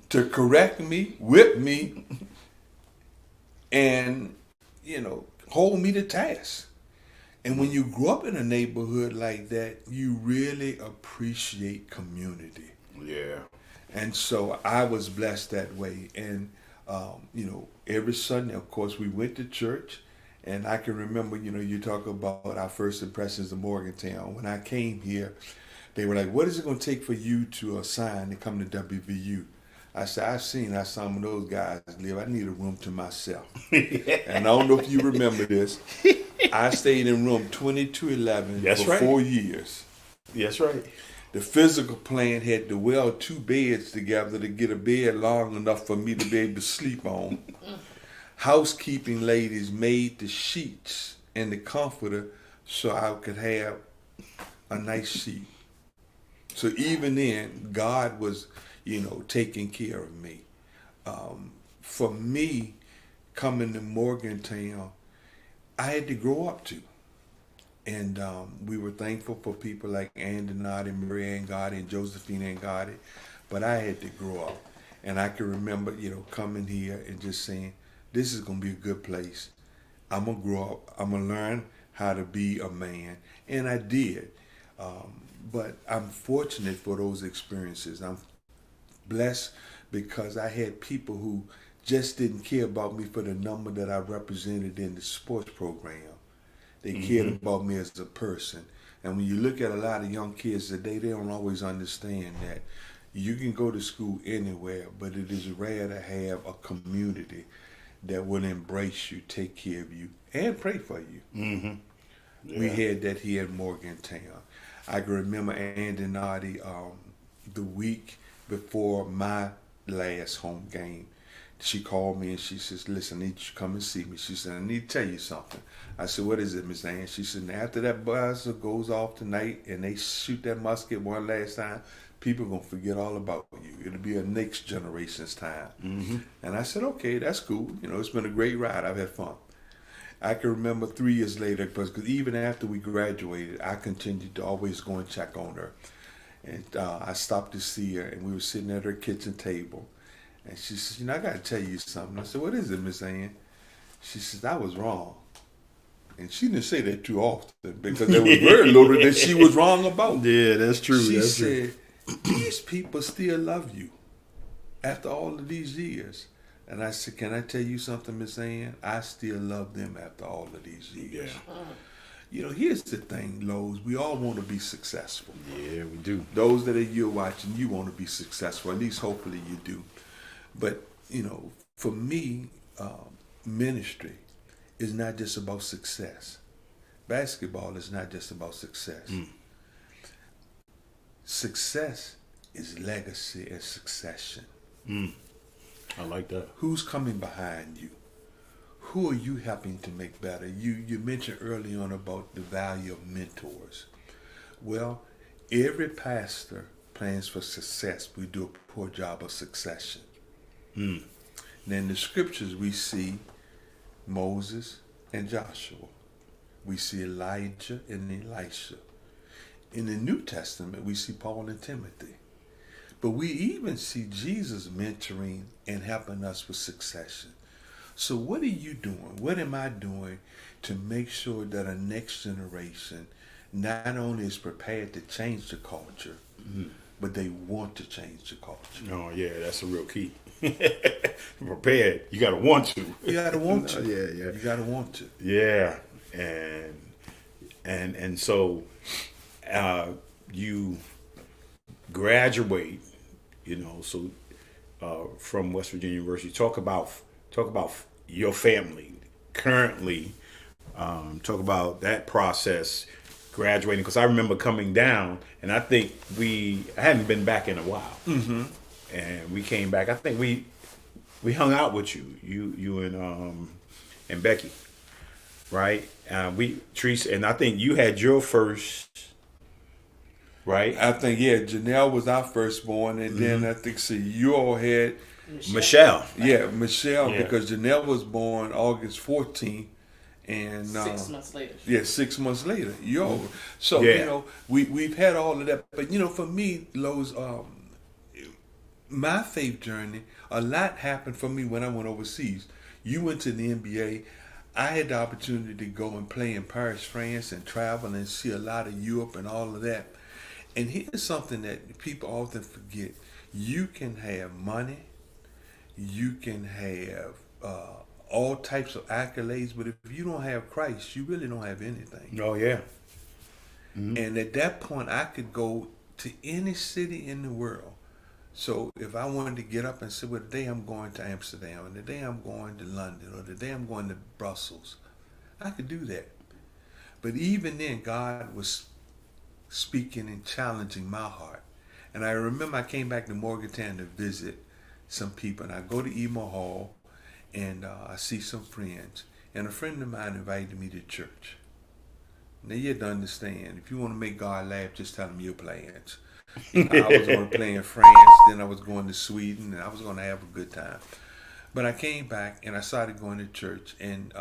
to correct me, whip me, and, hold me to task. And when you grow up in a neighborhood like that, you really appreciate community. Yeah. And so I was blessed that way. And, every Sunday, of course, we went to church. And I can remember, you talk about our first impressions of Morgantown. When I came here, they were like, what is it going to take for you to sign to come to WVU? I said, I've seen how some of those guys live. I need a room to myself. And I don't know if you remember this. I stayed in room 2211 for 4 years. That's right. The physical plan had to weld 2 beds together to get a bed long enough for me to be able to sleep on. Housekeeping ladies made the sheets and the comforter so I could have a nice sheet. So even then, God was, taking care of me. For me, coming to Morgantown, I had to grow up too. And we were thankful for people like Ann Donati, Mary Ann Gotti, and Josephine Ann Gotti. But I had to grow up. And I can remember, coming here and just saying, this is going to be a good place. I'm going to grow up. I'm going to learn how to be a man. And I did. But I'm fortunate for those experiences. I'm blessed because I had people who just didn't care about me for the number that I represented in the sports program. They cared about me as a person. And when you look at a lot of young kids today, they don't always understand that you can go to school anywhere, but it is rare to have a community that will embrace you, take care of you, and pray for you. We had that here in Morgantown. I can remember Andy Nardi the week before my last home game. She called me and she says, listen, I need you to come and see me. She said, I need to tell you something. I said, what is it, Miss Ann? She said, after that buzzer goes off tonight and they shoot that musket one last time, people are going to forget all about you. It'll be a next generation's time. Mm-hmm. And I said, okay, that's cool. You know, it's been a great ride. I've had fun. I can remember 3 years later, because even after we graduated, I continued to always go and check on her. And I stopped to see her, and we were sitting at her kitchen table. And she says, you know, I got to tell you something. I said, what is it, Miss Ann? She says, I was wrong. And she didn't say that too often because there was very little that she was wrong about. Yeah, that's true. She that's said, true. these people still love you after all of these years. And I said, can I tell you something, Miss Ann? I still love them after all of these years. Yeah. You know, here's the thing, Lowe's. We all want to be successful. Yeah, we do. Those that are you're watching, you want to be successful. At least hopefully you do. But, you know, for me, ministry is not just about success. Basketball is not just about success. Success is legacy and succession. I like that. Who's coming behind you? Who are you helping to make better? You mentioned early on about the value of mentors. Well, every pastor plans for success. We do a poor job of succession. Now in the scriptures we see Moses and Joshua. We see Elijah and Elisha. In the New Testament we see Paul and Timothy. But we even see Jesus mentoring and helping us with succession. So what are you doing? What am I doing to make sure that a next generation not only is prepared to change the culture, but they want to change the culture? Oh, yeah, that's a real key. Prepared. You got to want to. You got to want to. Yeah. You got to want to. Yeah. And so you graduate, you know, so from West Virginia University. Talk about your family currently. Talk about that process, graduating, because I remember coming down, and I think I hadn't been back in a while, and we came back. I think we hung out with you and Becky, right? Teresa, and I think you had your first. Right? I think, Janelle was our firstborn, and then I think, you all had Michelle. Yeah, Michelle, because Janelle was born August 14th, and 6 months later. Yeah, 6 months later. So, you know, we've had all of that. But, you know, for me, Lowe's, my faith journey, a lot happened for me when I went overseas. You went to the NBA. I had the opportunity to go and play in Paris, France, and travel and see a lot of Europe and all of that. And here's something that people often forget. You can have money, you can have all types of accolades, but if you don't have Christ, you really don't have anything. Oh, yeah. And at that point, I could go to any city in the world. So if I wanted to get up and say, well, today I'm going to Amsterdam, and today I'm going to London, or today I'm going to Brussels, I could do that. But even then, God was speaking and challenging my heart. And I remember I came back to Morgantown to visit some people, and I go to Emo Hall, and I see some friends, and a friend of mine invited me to church. Now you have to understand, if you want to make God laugh, just tell him your plans. I was going to play in France, then I was going to Sweden, and I was going to have a good time. But I came back and I started going to church, and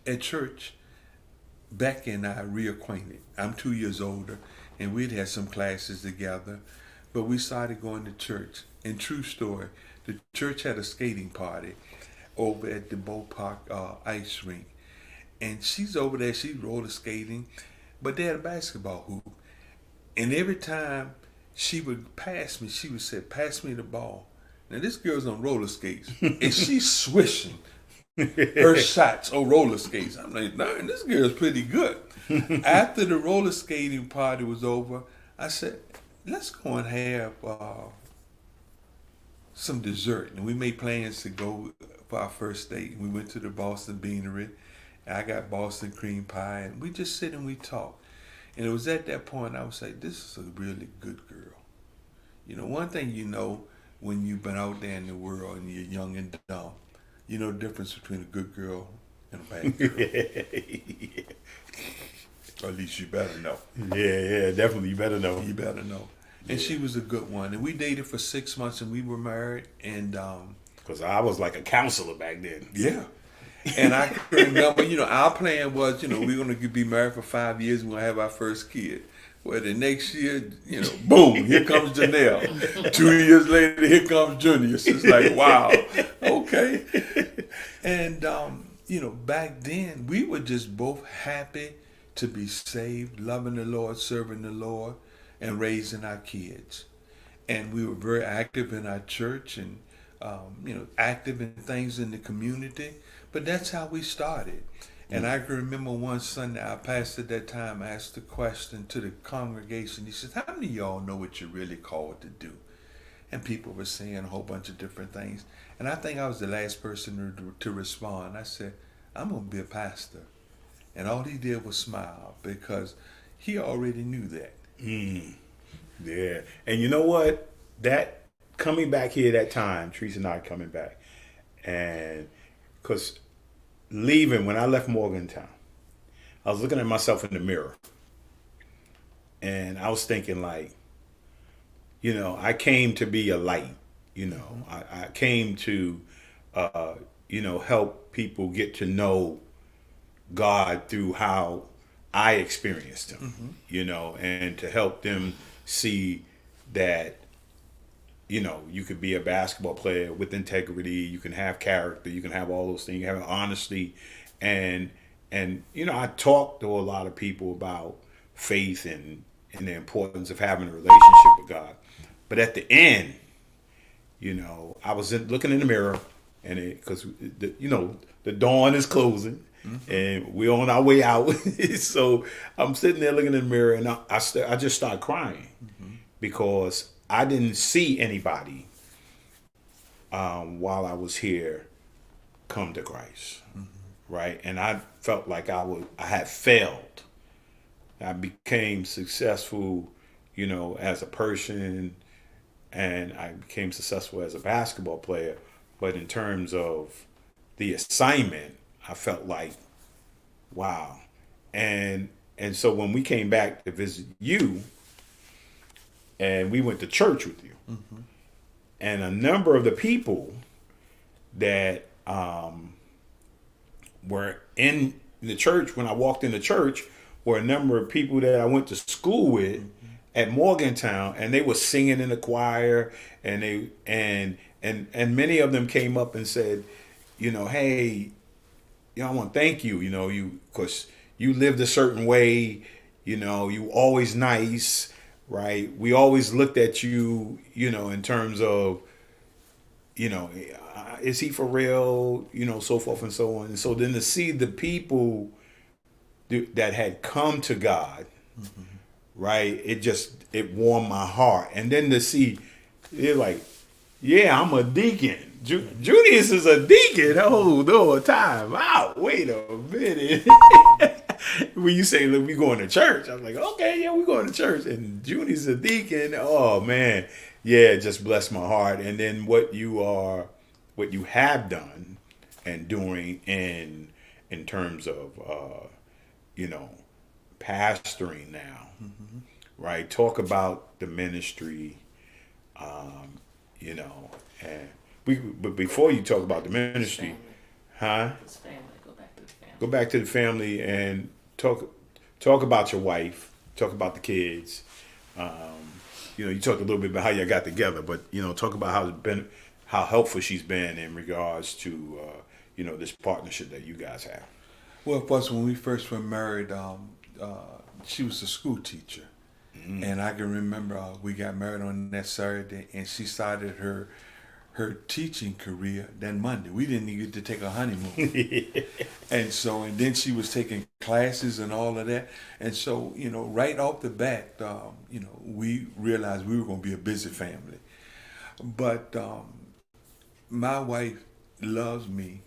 at church, Becky and I reacquainted. I'm 2 years older, and we'd had some classes together, but we started going to church. And true story, the church had a skating party over at the Bow Park ice rink. And she's over there, she's roller skating, but they had a basketball hoop. And every time she would pass me, she would say, pass me the ball. Now this girl's on roller skates, and she's swishing her shots on roller skates. I'm like, darn, this girl's pretty good. After the roller skating party was over, I said, let's go and have some dessert. And we made plans to go for our first date. We went to the Boston Beanery. I got Boston cream pie, and we just sit and we talk. And it was at that point I was like, this is a really good girl. You know, one thing you know when you've been out there in the world and you're young and dumb, you know the difference between a good girl and a bad girl. Yeah. Or at least you better know. Yeah, definitely. You better know. You better know. And she was a good one. And we dated for 6 months and we were married. And because I was like a counselor back then. Yeah. And I can remember, you know, our plan was, you know, we're going to be married for 5 years and we'll have our first kid. Well, the next year, you know, boom, here comes Janelle. 2 years later, here comes Junius. It's like, wow, okay. And, you know, back then, we were just both happy to be saved, loving the Lord, serving the Lord, and raising our kids. And we were very active in our church and, you know, active in things in the community. But that's how we started. And I can remember one Sunday, our pastor at that time asked the question to the congregation. He said, how many of y'all know what you're really called to do? And people were saying a whole bunch of different things. And I think I was the last person to respond. I said, I'm going to be a pastor. And all he did was smile because he already knew that. Yeah. And you know what? That coming back here that time, Teresa and I coming back. And because leaving, when I left Morgantown, I was looking at myself in the mirror. And I was thinking like, you know, I came to be a light. You know, I came to, you know, help people get to know God through how I experienced him, you know, and to help them see that, you know, you could be a basketball player with integrity, you can have character, you can have all those things, you have honesty. And you know, I talked to a lot of people about faith and the importance of having a relationship with God. But at the end, you know, I was looking in the mirror, and because you know, the dawn is closing. And we're on our way out. So I'm sitting there looking in the mirror, and I just started crying because I didn't see anybody while I was here come to Christ, right? And I felt like I had failed. I became successful, you know, as a person, and I became successful as a basketball player. But in terms of the assignment, I felt like, wow. And so when we came back to visit you, and we went to church with you, and a number of the people that were in the church, when I walked in the church, were a number of people that I went to school with at Morgantown, and they were singing in the choir, and and many of them came up and said, you know, hey, you know, I want to thank you, you know, because you lived a certain way, you know, you always nice, right? We always looked at you, you know, in terms of, you know, is he for real, you know, so forth and so on. And so then to see the people that had come to God, right, it warmed my heart. And then to see, they're like, yeah, I'm a deacon. Junius is a deacon. Oh, no, time out. Wait a minute. When you say, look, we going to church, I'm like, okay, yeah, we going to church. And Junius is a deacon. Oh, man. Yeah, it just blessed my heart. And then what you have done and doing in terms of, you know, pastoring now, right? Talk about the ministry, you know, and but before you talk about the ministry, huh? It's family. Go back to the family. Go back to the family and talk about your wife. Talk about the kids. You know, you talked a little bit about how you got together, but you know, talk about how helpful she's been in regards to you know, this partnership that you guys have. Well, plus when we first were married, she was a school teacher, and I can remember we got married on that Saturday, and she started her teaching career that Monday. We didn't even get to take a honeymoon. And then she was taking classes and all of that. And so, you know, right off the bat, you know, we realized we were going to be a busy family. But my wife loves me,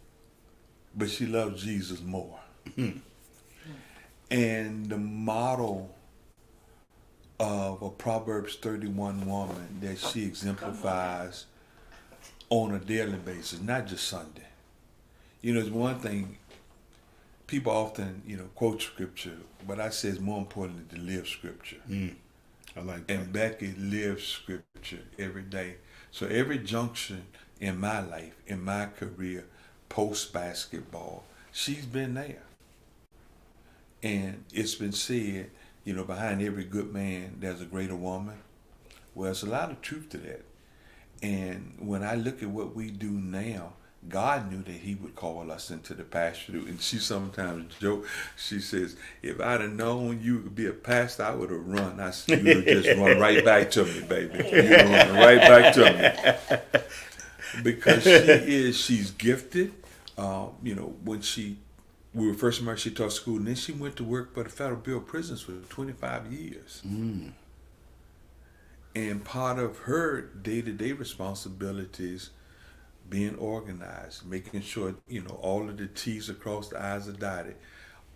but she loves Jesus more. And the model of a Proverbs 31 woman that she exemplifies on a daily basis, not just Sunday. You know, it's one thing, people often, quote scripture, but I say it's more important to live scripture. I like that. And Becky lives scripture every day. So every junction in my life, in my career, post-basketball, she's been there. And it's been said, behind every good man, there's a greater woman. Well, there's a lot of truth to that. And when I look at what we do now, God knew that he would call us into the pasture. And she sometimes joke, she says, if I'd have known you would be a pastor, I would have run. I said, you would just run right back to me, baby. You run right back to me. Because she's gifted. When we were first married, she taught school, and then she went to work for the Federal Bureau of Prisons for 25 years. And part of her day-to-day responsibilities, being organized, making sure, all of the T's across the I's are dotted.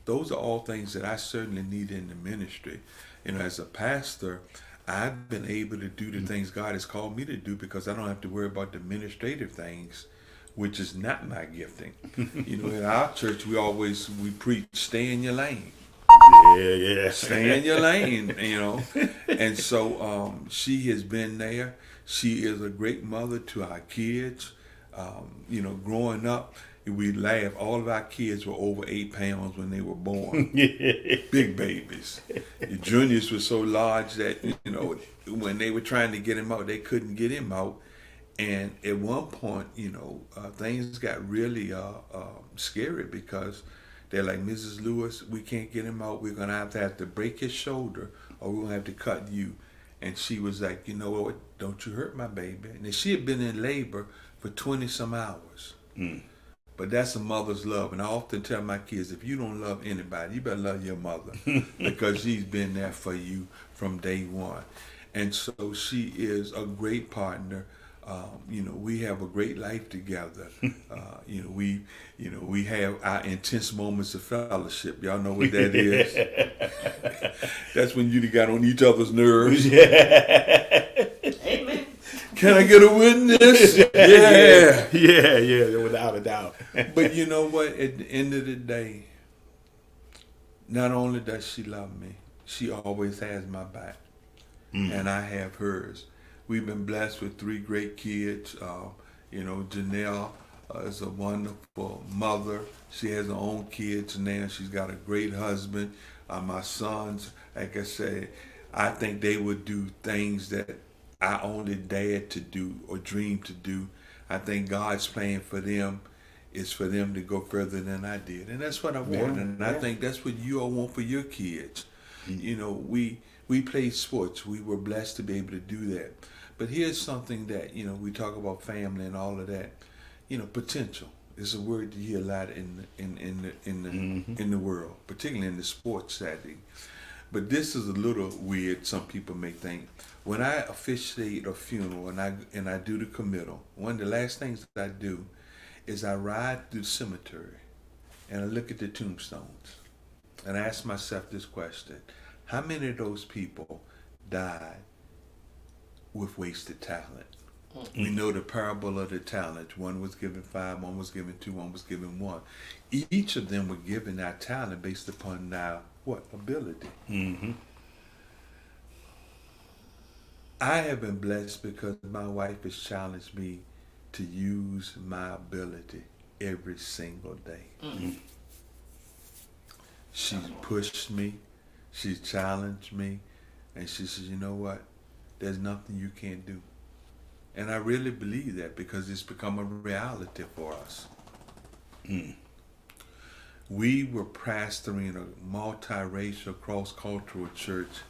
Those are all things that I certainly need in the ministry. As a pastor, I've been able to do the things God has called me to do because I don't have to worry about the administrative things, which is not my gifting. In our church, we preach, stay in your lane. Yeah. Stay in your lane, And so she has been there. She is a great mother to our kids. Growing up, we laugh. All of our kids were over 8 pounds when they were born. Big babies. Junius was so large that, when they were trying to get him out, they couldn't get him out. And at one point, things got really scary because they're like, Mrs. Lewis, we can't get him out. We're going to have to break his shoulder or we're going to have to cut you. And she was like, you know what, don't you hurt my baby. And she had been in labor for 20 some hours. But that's a mother's love. And I often tell my kids, if you don't love anybody, you better love your mother because she's been there for you from day one. And so she is a great partner. We have a great life together. We have our intense moments of fellowship. Y'all know what that is? That's when you got on each other's nerves. Amen. Can I get a witness? Yeah, without a doubt. But you know what? At the end of the day, not only does she love me, she always has my back. And I have hers. We've been blessed with 3 great kids. Janelle is a wonderful mother. She has her own kids now. She's got a great husband. My sons, like I said, I think they would do things that I only dared to do or dreamed to do. I think God's plan for them is for them to go further than I did. And that's what I want. I think that's what you all want for your kids. We played sports. We were blessed to be able to do that. But here's something that, we talk about family and all of that. Potential is a word you hear a lot in the world, particularly in the sports setting. But this is a little weird, some people may think. When I officiate a funeral and I do the committal, one of the last things that I do is I ride through the cemetery and I look at the tombstones and I ask myself this question: how many of those people died with wasted talent? We know the parable of the talents. One was given 5, one was given 2, one was given 1. Each of them were given our talent based upon our ability. I have been blessed because my wife has challenged me to use my ability every single day. She's pushed me, she's challenged me, and she says, you know what? There's nothing you can't do. And I really believe that because it's become a reality for us. We were pastoring a multiracial, cross-cultural church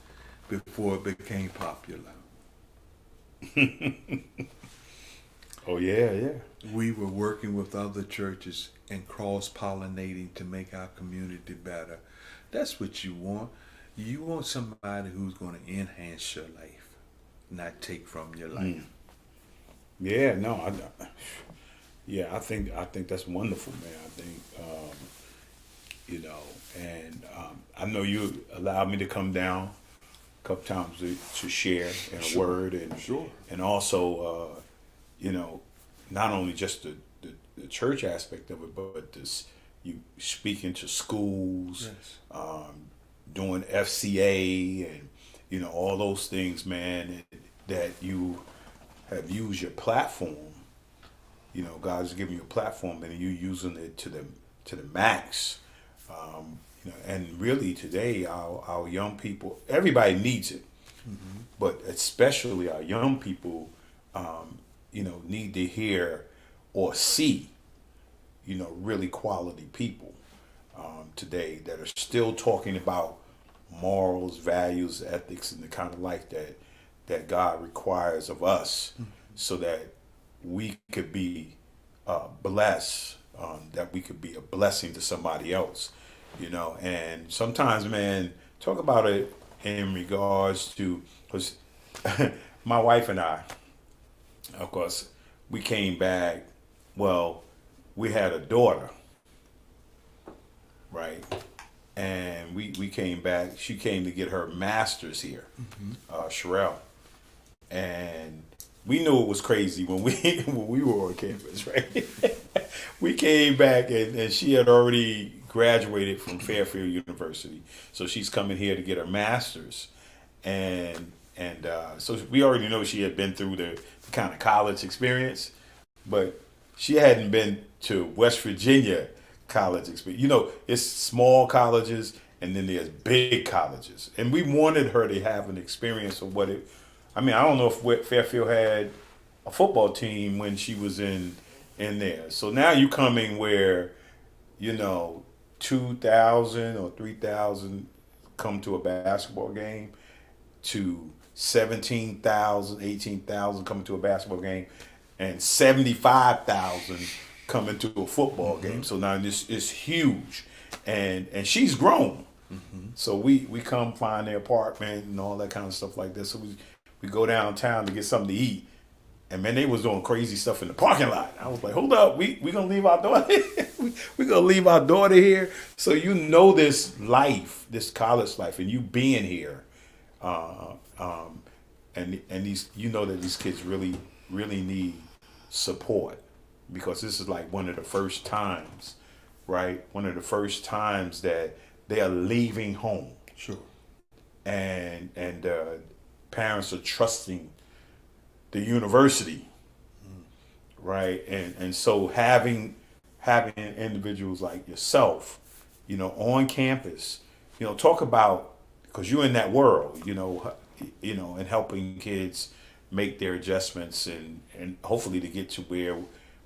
before it became popular. Oh, yeah. We were working with other churches and cross-pollinating to make our community better. That's what you want. You want somebody who's going to enhance your life, not take from your life. Yeah, no, I think that's wonderful, man. I think, and I know you allowed me to come down couple times to share in a word, and also, not only just the church aspect of it, but this you speaking to schools, doing FCA, and all those things, man, that you have used your platform. God's giving you a platform, and you using it to the max. And really today, our young people, everybody needs it, but especially our young people, need to hear or see, really quality people today that are still talking about morals, values, ethics, and the kind of life that God requires of us, so that we could be blessed, that we could be a blessing to somebody else, And sometimes, man, talk about it in regards to, because my wife and I, of course, we came back. Well, we had a daughter, right? And we came back. She came to get her master's here, Sherelle. And we knew it was crazy when we were on campus, right? We came back and she had already graduated from Fairfield University. So she's coming here to get her master's. And so we already know she had been through the kind of college experience, but she hadn't been to West Virginia college experience. It's small colleges and then there's big colleges. And we wanted her to have an experience of what it, I don't know if Fairfield had a football team when she was in there. So now you coming where, 2,000 or 3,000 come to a basketball game, to 17,000, 18,000 coming to a basketball game, and 75,000 coming to a football game. So now this is huge, and she's grown. So we come find their apartment and all that kind of stuff like that. So we go downtown to get something to eat, and man, they was doing crazy stuff in the parking lot. I was like, hold up, we gonna leave our daughter. we gonna leave our daughter here. So this life, this college life, and you being here, and these, that these kids really need support, because this is like one of the first times, right? One of the first times that they are leaving home. Sure. And parents are trusting the university, right? And so having individuals like yourself, on campus, talk about, because you're in that world, and helping kids make their adjustments and hopefully to get to where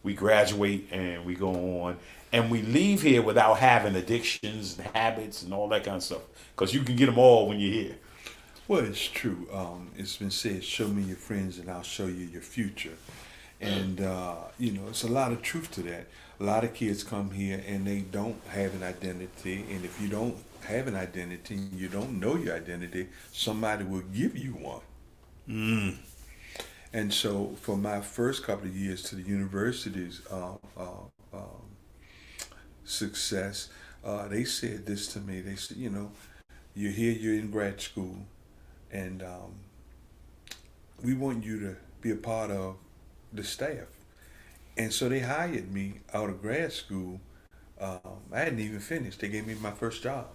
we graduate and we go on and we leave here without having addictions and habits and all that kind of stuff, because you can get them all when you're here. Well, it's true. It's been said, show me your friends and I'll show you your future. And, it's a lot of truth to that. A lot of kids come here and they don't have an identity. And if you don't have an identity, you don't know your identity, somebody will give you one. And so for my first couple of years to the university's success, they said this to me. They said, you're here, you're in grad school, and we want you to be a part of the staff. And so they hired me out of grad school. I hadn't even finished. They gave me my first job.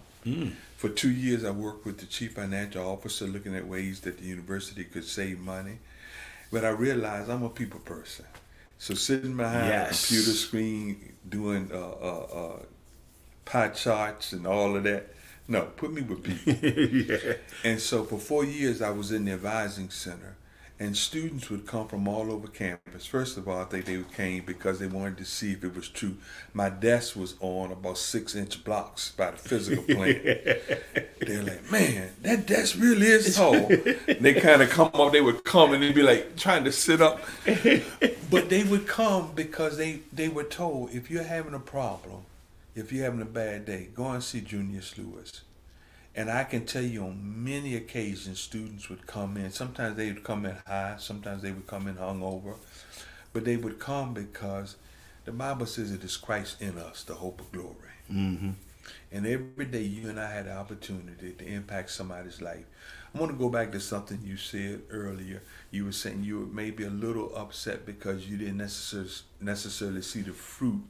For 2 years, I worked with the chief financial officer, looking at ways that the university could save money. But I realized I'm a people person. So sitting behind a computer screen, doing pie charts and all of that, no, put me with people. And so for 4 years, I was in the advising center. And students would come from all over campus. First of all, I think they came because they wanted to see if it was true. My desk was on about 6-inch blocks by the physical plant. They're like, man, that desk really is tall. And they kind of come up, they would come and they'd be like trying to sit up. But they would come because they were told, if you're having a problem, if you're having a bad day, go and see Junius Lewis. And I can tell you on many occasions, students would come in. Sometimes they would come in high. Sometimes they would come in hungover. But they would come because the Bible says it is Christ in us, the hope of glory. And every day you and I had the opportunity to impact somebody's life. I want to go back to something you said earlier. You were saying you were maybe a little upset because you didn't necessarily see the fruit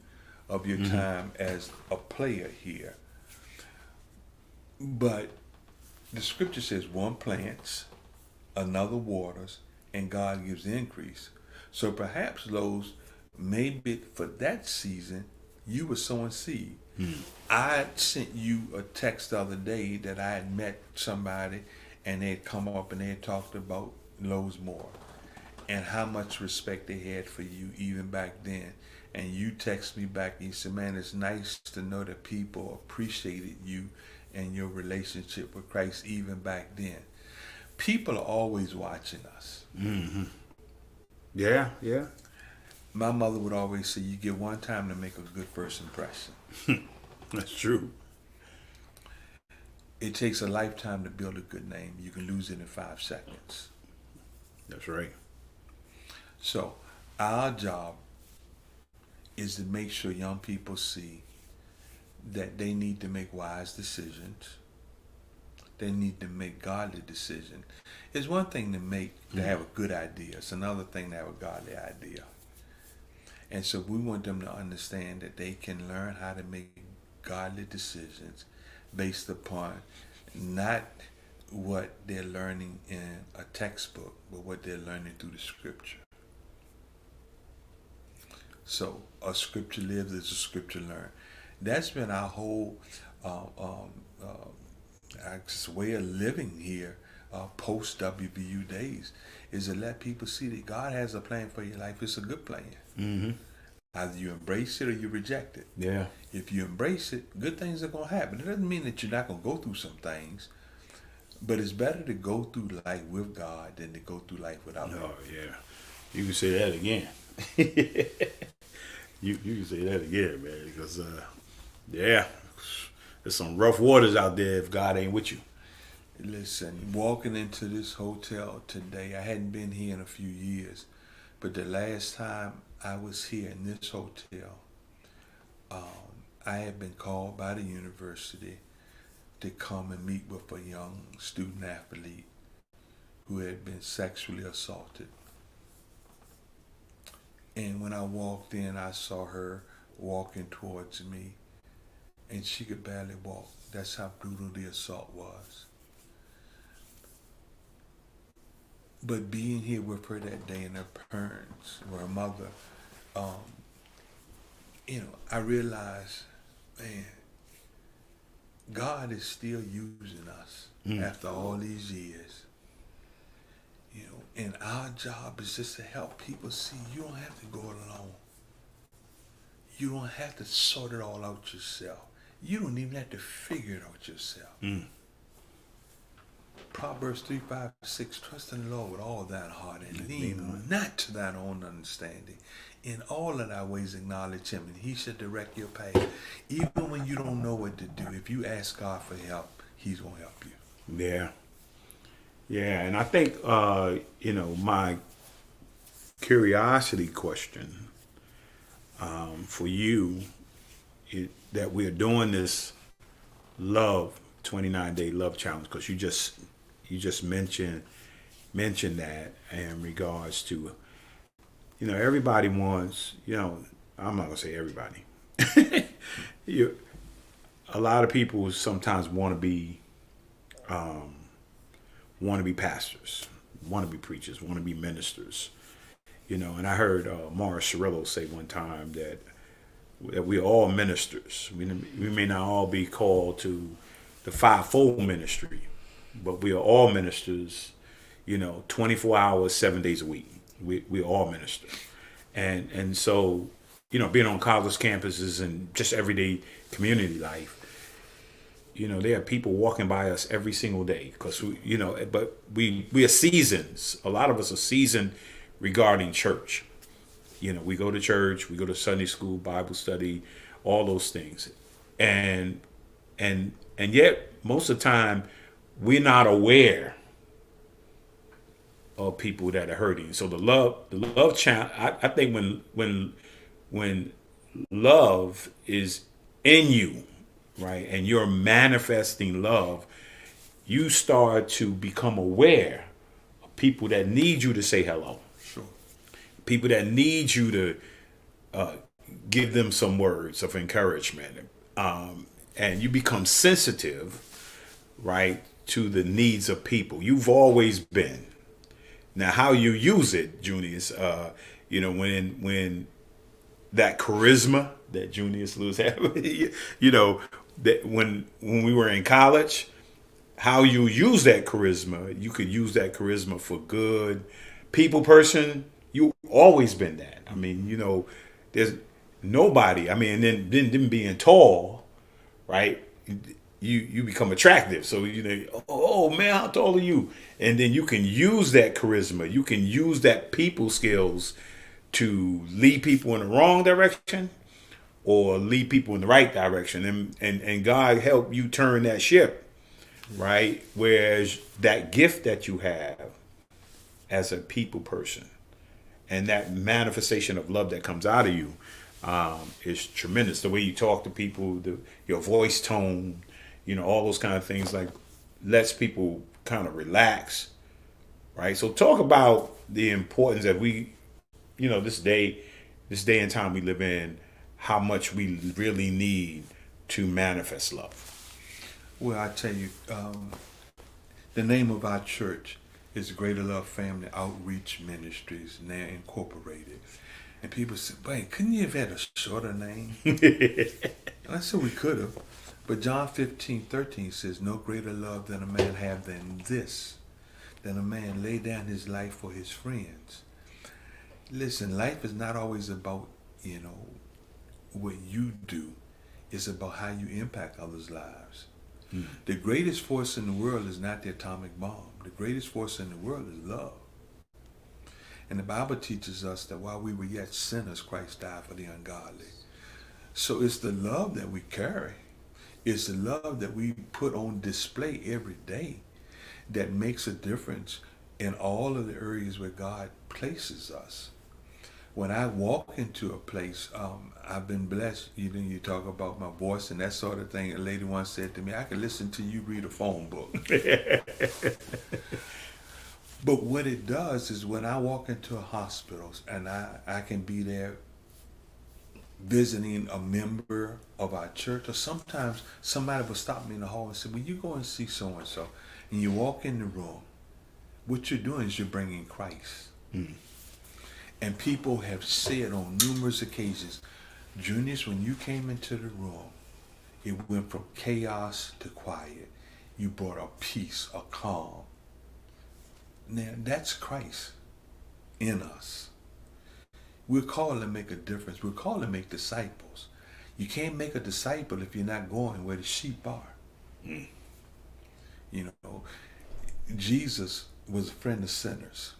of your time as a player here. But the scripture says one plants, another waters, and God gives the increase. So perhaps, Lowe's, maybe for that season, you were sowing seed. I sent you a text the other day that I had met somebody and they had come up and they had talked about Lowe's Moore and how much respect they had for you even back then. And you text me back and you said, man, it's nice to know that people appreciated you and your relationship with Christ even back then. People are always watching us. Yeah. My mother would always say, you get one time to make a good first impression. That's true. It takes a lifetime to build a good name. You can lose it in 5 seconds. That's right. So our job is to make sure young people see that they need to make wise decisions. They need to make godly decisions. It's one thing to have a good idea. It's another thing to have a godly idea. And so we want them to understand that they can learn how to make godly decisions based upon not what they're learning in a textbook, but what they're learning through the scripture. So a scripture lives as a scripture learned. That's been our whole way of living here post WVU days, is to let people see that God has a plan for your life. It's a good plan. Either you embrace it or you reject it. Yeah. If you embrace it, good things are going to happen. It doesn't mean that you're not going to go through some things, but it's better to go through life with God than to go through life without Him. Oh, yeah. You can say that again. you can say that again, man, because, there's some rough waters out there if God ain't with you. Listen, walking into this hotel today, I hadn't been here in a few years, but the last time I was here in this hotel, I had been called by the university to come and meet with a young student athlete who had been sexually assaulted. And when I walked in, I saw her walking towards me, and she could barely walk. That's how brutal the assault was. But being here with her that day and her parents, or her mother, I realized, man, God is still using us after all these years. And our job is just to help people see you don't have to go alone. You don't have to sort it all out yourself. You don't even have to figure it out yourself. Proverbs 3:5-6, trust in the Lord with all thine heart and lean not to thine own understanding. In all of thy ways acknowledge Him, and He shall direct your path. Even when you don't know what to do, if you ask God for help, He's going to help you. Yeah. Yeah, and I think, my curiosity question for you is that we're doing this 29-day love challenge, because you just mentioned that in regards to, everybody wants, I'm not gonna say everybody. A lot of people sometimes want to be pastors, want to be preachers, want to be ministers, and I heard Morris Cirillo say one time that we're all ministers. We may not all be called to the fivefold ministry, but we are all ministers, 24 hours, 7 days a week. We all minister. And so, being on college campuses and just everyday community life, there are people walking by us every single day because but we are seasons. A lot of us are seasoned regarding church. We go to church, we go to Sunday school, Bible study, all those things. And yet most of the time we're not aware of people that are hurting. So the love challenge, I think when love is in you, right, and you're manifesting love, you start to become aware of people that need you to say hello. Sure. People that need you to give them some words of encouragement. And you become sensitive, right, to the needs of people. You've always been. Now, how you use it, Junius, when that charisma that Junius Lewis had, that when we were in college, how you use that charisma, you could use that charisma for good. People person, you always been that. I mean, there's nobody. I mean, and then being tall, right? You become attractive. So oh man, how tall are you? And then you can use that charisma. You can use that people skills to lead people in the wrong direction or lead people in the right direction. And God help you turn that ship, right? Whereas that gift that you have as a people person and that manifestation of love that comes out of you is tremendous. The way you talk to people, your voice tone, all those kind of things, like, lets people kind of relax, right? So talk about the importance that we, this day and time we live in, how much we really need to manifest love. Well, I tell you, the name of our church is Greater Love Family Outreach Ministries, now incorporated. And people said, wait, couldn't you have had a shorter name? I said we could have. But John 15:13 says, no greater love than a man have than this, than a man lay down his life for his friends. Listen, life is not always about, what you do. It's about how you impact others' lives. The greatest force in the world is not the atomic bomb. The greatest force in the world is love. And the Bible teaches us that while we were yet sinners, Christ died for the ungodly. So it's the love that we carry. It's the love that we put on display every day that makes a difference in all of the areas where God places us. When I walk into a place, I've been blessed. You talk about my voice and that sort of thing. A lady once said to me, I can listen to you read a phone book. But what it does is when I walk into a hospital and I can be there visiting a member of our church, or sometimes somebody will stop me in the hall and say, will you go and see so-and-so? And you walk in the room. What you're doing is you're bringing Christ. And people have said on numerous occasions, Junius, when you came into the room, it went from chaos to quiet. You brought a peace, a calm. Now, that's Christ in us. We're called to make a difference. We're called to make disciples. You can't make a disciple if you're not going where the sheep are. Jesus was a friend of sinners.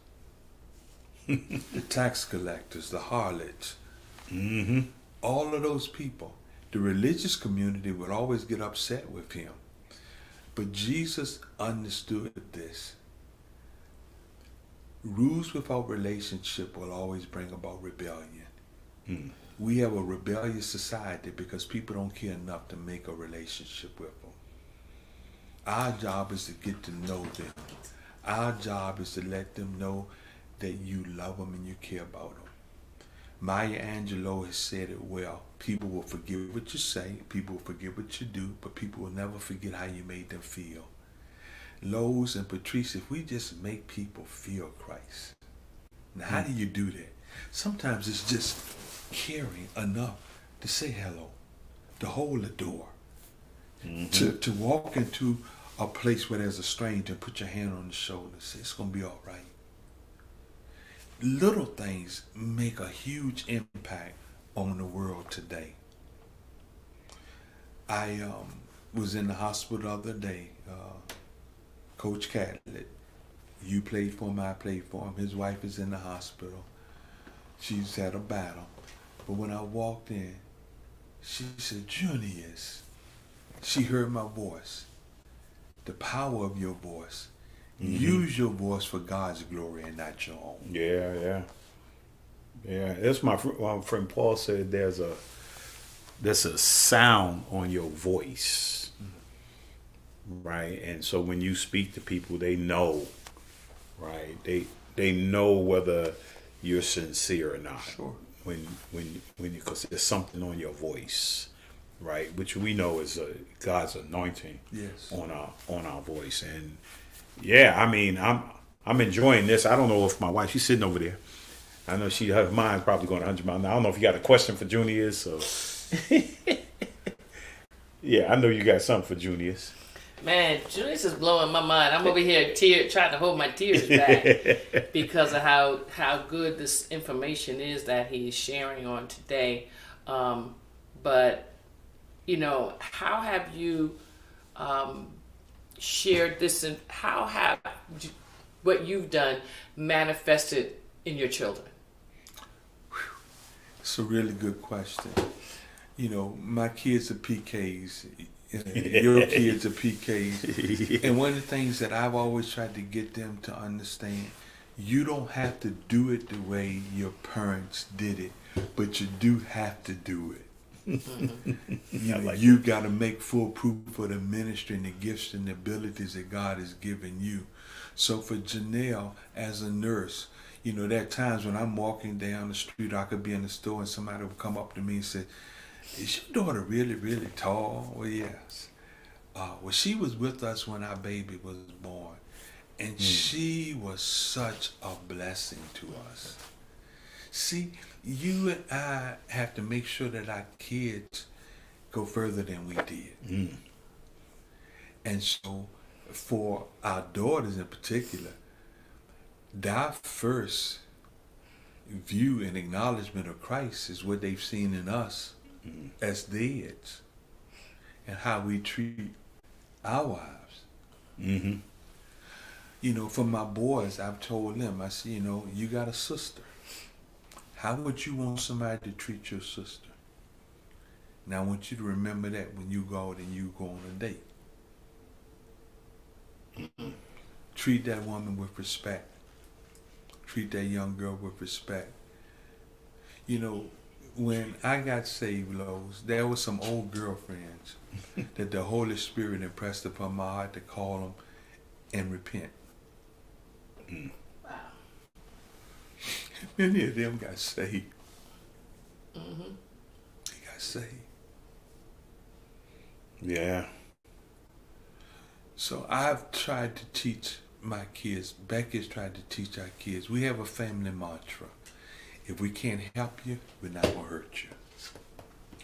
The tax collectors, the harlots, all of those people. The religious community would always get upset with him. But Jesus understood this. Rules without relationship will always bring about rebellion. We have a rebellious society because people don't care enough to make a relationship with them. Our job is to get to know them. Our job is to let them know that you love them and you care about them. Maya Angelou has said it well. People will forget what you say, people will forget what you do, but people will never forget how you made them feel. Lowe's and Patrice, if we just make people feel Christ. Now, how do you do that? Sometimes it's just caring enough to say hello, to hold the door, to walk into a place where there's a stranger and put your hand on the shoulder and say, it's going to be all right. Little things make a huge impact on the world today. I was in the hospital the other day. Coach Catlett, you played for him, I played for him. His wife is in the hospital. She's had a battle. But when I walked in, she said, Junius, she heard my voice. The power of your voice. Use your voice for God's glory and not your own. Yeah. That's my friend Paul said. There's there's a sound on your voice, right? And so when you speak to people, they know, right? They know whether you're sincere or not. Sure. When because there's something on your voice, right? Which we know is God's anointing. Yes. On our voice. And yeah, I mean, I'm enjoying this. I don't know if my wife, she's sitting over there. I know her mind's probably going 100 miles an hour. I don't know if you got a question for Junius. So yeah, I know you got something for Junius. Man, Junius is blowing my mind. I'm over here trying to hold my tears back because of how good this information is that he's sharing on today. But, you know, how have you shared this, and how have what you've done manifested in your children? It's a really good question. You know, my kids are PKs. Your kids are PKs. And one of the things that I've always tried to get them to understand, you don't have to do it the way your parents did it, but you do have to do it. You got to make full proof of the ministry and the gifts and the abilities that God has given you. So for Janelle, as a nurse, you know, there are times when I'm walking down the street, or I could be in the store and somebody would come up to me and say, "Is your daughter really, really tall?" Well, yes. Well, she was with us when our baby was born, and she was such a blessing to us. See, you and I have to make sure that our kids go further than we did. And so for our daughters in particular, their first view and acknowledgement of Christ is what they've seen in us as dads, and how we treat our wives. You know, for my boys, I've told them, I said, you know, you got a sister. How would you want somebody to treat your sister? Now I want you to remember that when you go out and you go on a date. Treat that woman with respect. Treat that young girl with respect. You know, when I got saved, Lowe's, there were some old girlfriends that the Holy Spirit impressed upon my heart to call them and repent. Wow. Many of them got saved. They got saved. Yeah. So I've tried to teach my kids, Becky's tried to teach our kids, we have a family mantra. If we can't help you, we're not going to hurt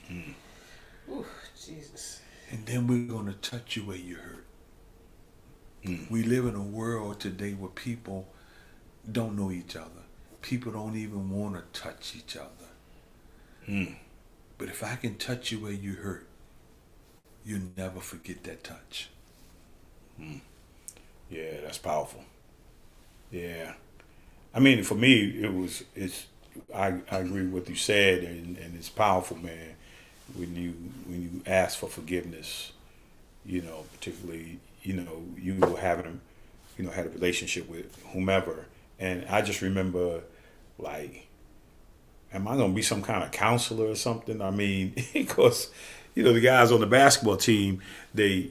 you. Ooh, Jesus. And then we're going to touch you where you're hurt. We live in a world today where people don't know each other. People don't even want to touch each other. But if I can touch you where you hurt, you'll never forget that touch. Yeah, that's powerful. Yeah. I mean, for me, I agree with what you said, and it's powerful, man. When you ask for forgiveness, you know, particularly, you know, you were having, you know, had a relationship with whomever, and I just remember, like, am I gonna be some kind of counselor or something? I mean, because, you know, the guys on the basketball team, they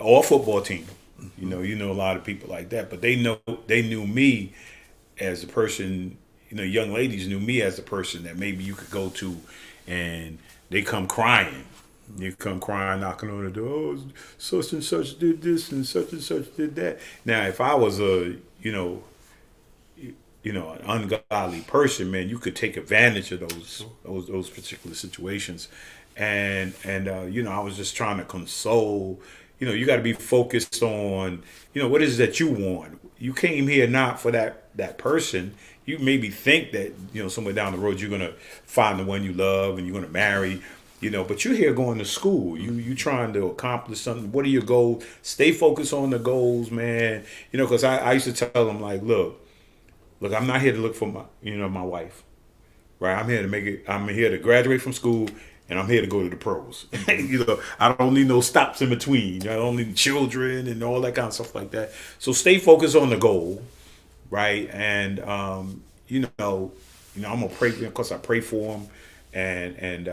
or football team, you know a lot of people like that, but they knew me as a person. You know, young ladies knew me as a person that maybe you could go to, and they come crying. You come crying, knocking on the door. Oh, such and such did this, and such did that. Now, if I was an ungodly person, man, you could take advantage of those particular situations. And you know, I was just trying to console. You know, you got to be focused on, you know, what is it that you want. You came here not for that person. You maybe think that, you know, somewhere down the road you're gonna find the one you love and you're gonna marry, you know. But you're here going to school. You trying to accomplish something. What are your goals? Stay focused on the goals, man. You know, because I used to tell them, like, look, I'm not here to look for my wife, right? I'm here to make it. I'm here to graduate from school. And I'm here to go to the pros. You know, I don't need no stops in between. I don't need children and all that kind of stuff like that. So stay focused on the goal, right? And you know, I'm gonna pray. Of course, I pray for them, and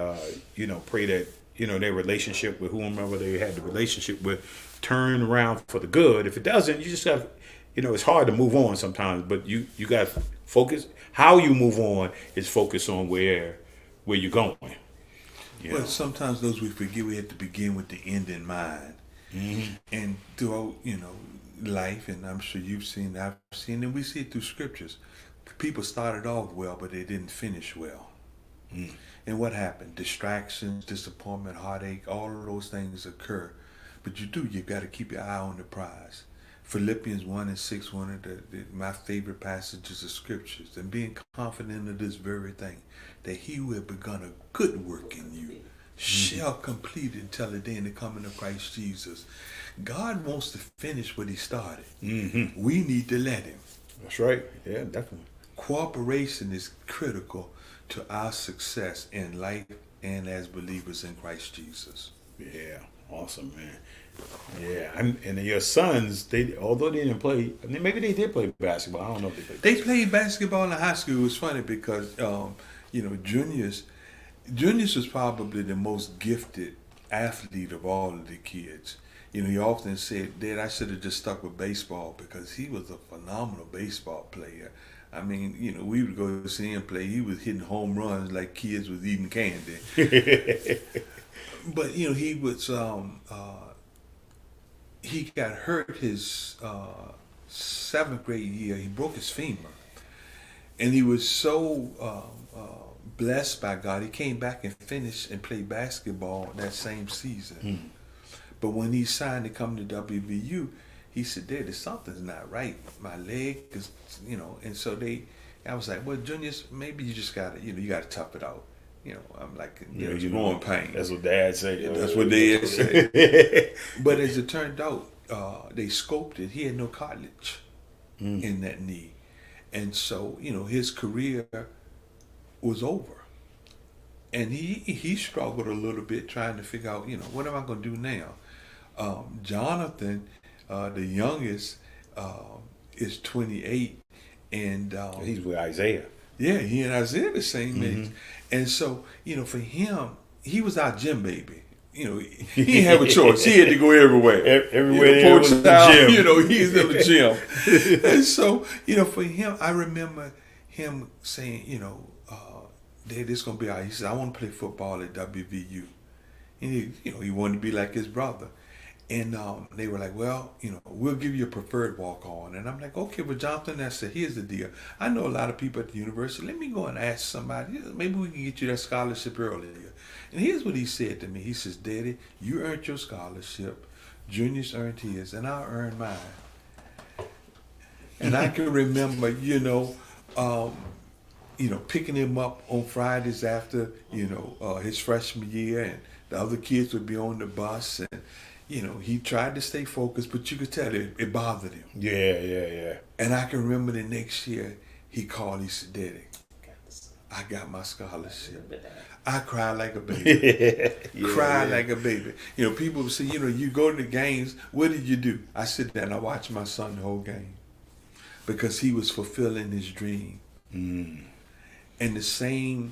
you know, pray that, you know, their relationship with whomever they had the relationship with turn around for the good. If it doesn't, you just got, you know, it's hard to move on sometimes, but you got to focus. How you move on is focus on where you're going. Well, sometimes those we forget we have to begin with the end in mind. Mm-hmm. And throughout, you know, life, and I'm sure you've seen, I've seen, and we see it through scriptures. People started off well, but they didn't finish well. Mm. And what happened? Distractions, disappointment, heartache, all of those things occur. But you've got to keep your eye on the prize. Philippians 1:6, one of my favorite passages of scriptures, and being confident of this very thing, that he who had begun a good work in you shall complete it until the day in the coming of Christ Jesus. God wants to finish what he started. Mm-hmm. We need to let him. That's right. Yeah, definitely. Cooperation is critical to our success in life and as believers in Christ Jesus. Yeah, awesome, man. Yeah, and your sons, although they didn't play, maybe they did play basketball. I don't know if they played. They played basketball in high school. It was funny because you know, Junius was probably the most gifted athlete of all of the kids. You know, he often said, "Dad, I should have just stuck with baseball," because he was a phenomenal baseball player. I mean, you know, we would go see him play. He was hitting home runs like kids was eating candy. But, you know, he was, he got hurt his 7th grade year. He broke his femur. And he was so blessed by God. He came back and finished and played basketball that same season. Mm. But when he signed to come to WVU, he said, "Dad, something's not right. My leg is, you know," and so I was like, "Well, Junius, maybe you just gotta, you gotta tough it out." You know, I'm like, you're growing pain. That's what Dad said. Yeah, that's what Dad said. But as it turned out, they scoped it. He had no cartilage in that knee. And so, you know, his career was over. And he struggled a little bit trying to figure out, you know, what am I going to do now? Jonathan, the youngest, is 28, and he's with Isaiah. Yeah, he and Isaiah the same age, and so, you know, for him, he was our gym baby. You know, he didn't have a choice. He had to go everywhere. Everywhere, you know, was the gym. You know, he's in the gym, and so, you know, for him, I remember him saying, you know, "Dad, this is gonna be all right." He said, "I want to play football at WVU," and he wanted to be like his brother. And they were like, "Well, you know, we'll give you a preferred walk-on." And I'm like, "Okay, but Jonathan," I said, "here's the deal. I know a lot of people at the university. Let me go and ask somebody. Maybe we can get you that scholarship earlier." And here's what he said to me. He says, "Daddy, you earned your scholarship. Junius earned his, and I earned mine." And I can remember, picking him up on Fridays after, his freshman year, and the other kids would be on the bus, and he tried to stay focused, but you could tell it bothered him. Yeah. And I can remember the next year, he called, he said, "Daddy, I got my scholarship." I cried like a baby. Cried like a baby. People would say, you go to the games, what did you do? I sit there and I watch my son the whole game. Because he was fulfilling his dream. Mm. And the same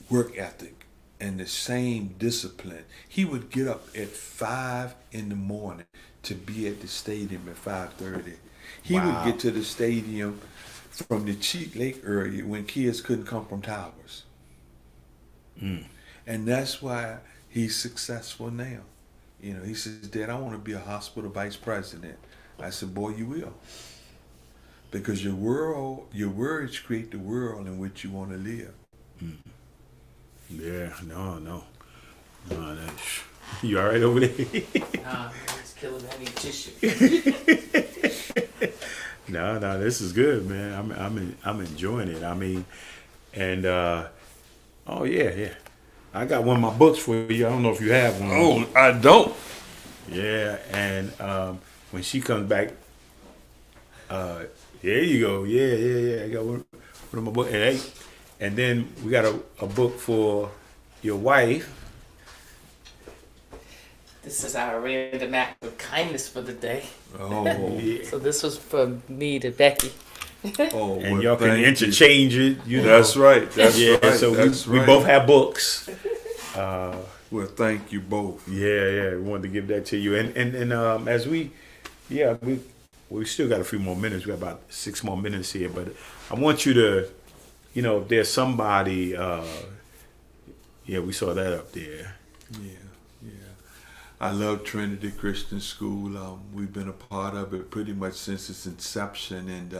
work ethic and the same discipline. He would get up at 5 a.m. to be at the stadium at 5:30. He would get to the stadium from the Cheat Lake area when kids couldn't come from Towers. Mm. And that's why he's successful now. He says, "Dad, I want to be a hospital vice president." I said, "Boy, you will. Because your words create the world in which you want to live." Mm. Yeah, no. You all right over there? Nah, it's killing any tissue. No, this is good, man. I'm enjoying it. I mean, and oh yeah. I got one of my books for you. I don't know if you have one. Oh, I don't. Yeah, and when she comes back, there you go. Yeah. I got one of my books, and then we got a book for your wife. This is our random act of kindness for the day. Oh. Yeah. So this was from me to Becky. Oh, and well, y'all can thank interchange it. You know, That's right. That's yeah. right. So that's we right. both have books. Well, thank you both. Yeah. We wanted to give that to you, and as we still got a few more minutes. We got about 6 more minutes here, but I want you to, if there's somebody, we saw that up there. Yeah. I love Trinity Christian School. We've been a part of it pretty much since its inception, and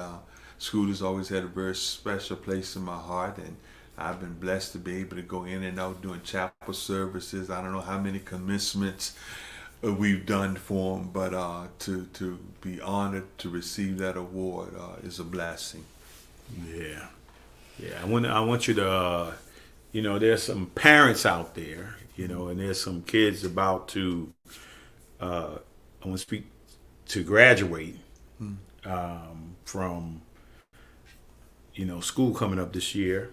school has always had a very special place in my heart, and I've been blessed to be able to go in and out doing chapel services. I don't know how many commencements we've done for them, but to be honored to receive that award is a blessing. Yeah. I want you to, there's some parents out there, and there's some kids about to, I want to speak to graduate from, school coming up this year,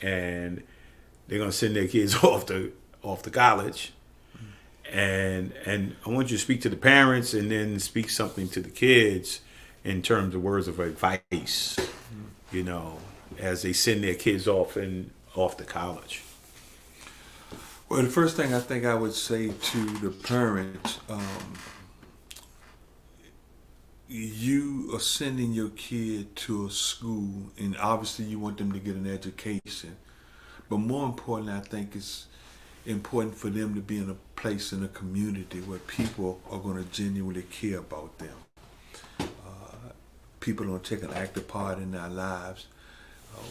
and they're gonna send their kids off to college, and I want you to speak to the parents and then speak something to the kids in terms of words of advice, as they send their kids off to college. Well, the first thing I think I would say to the parents, you are sending your kid to a school, and obviously you want them to get an education. But more importantly, I think it's important for them to be in a place in a community where people are going to genuinely care about them. People don't take an active part in their lives.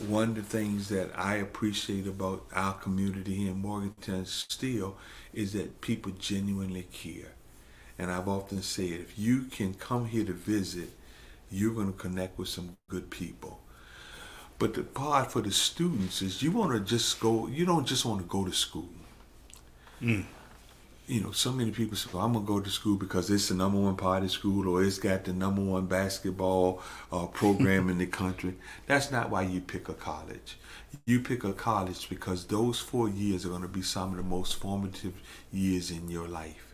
One of the things that I appreciate about our community here in Morgantown still is that people genuinely care. And I've often said, if you can come here to visit, you're going to connect with some good people. But the part for the students is you don't just want to go to school. So many people say, well, I'm going to go to school because it's the number one party school or it's got the number one basketball program in the country. That's not why you pick a college. You pick a college because those 4 years are going to be some of the most formative years in your life.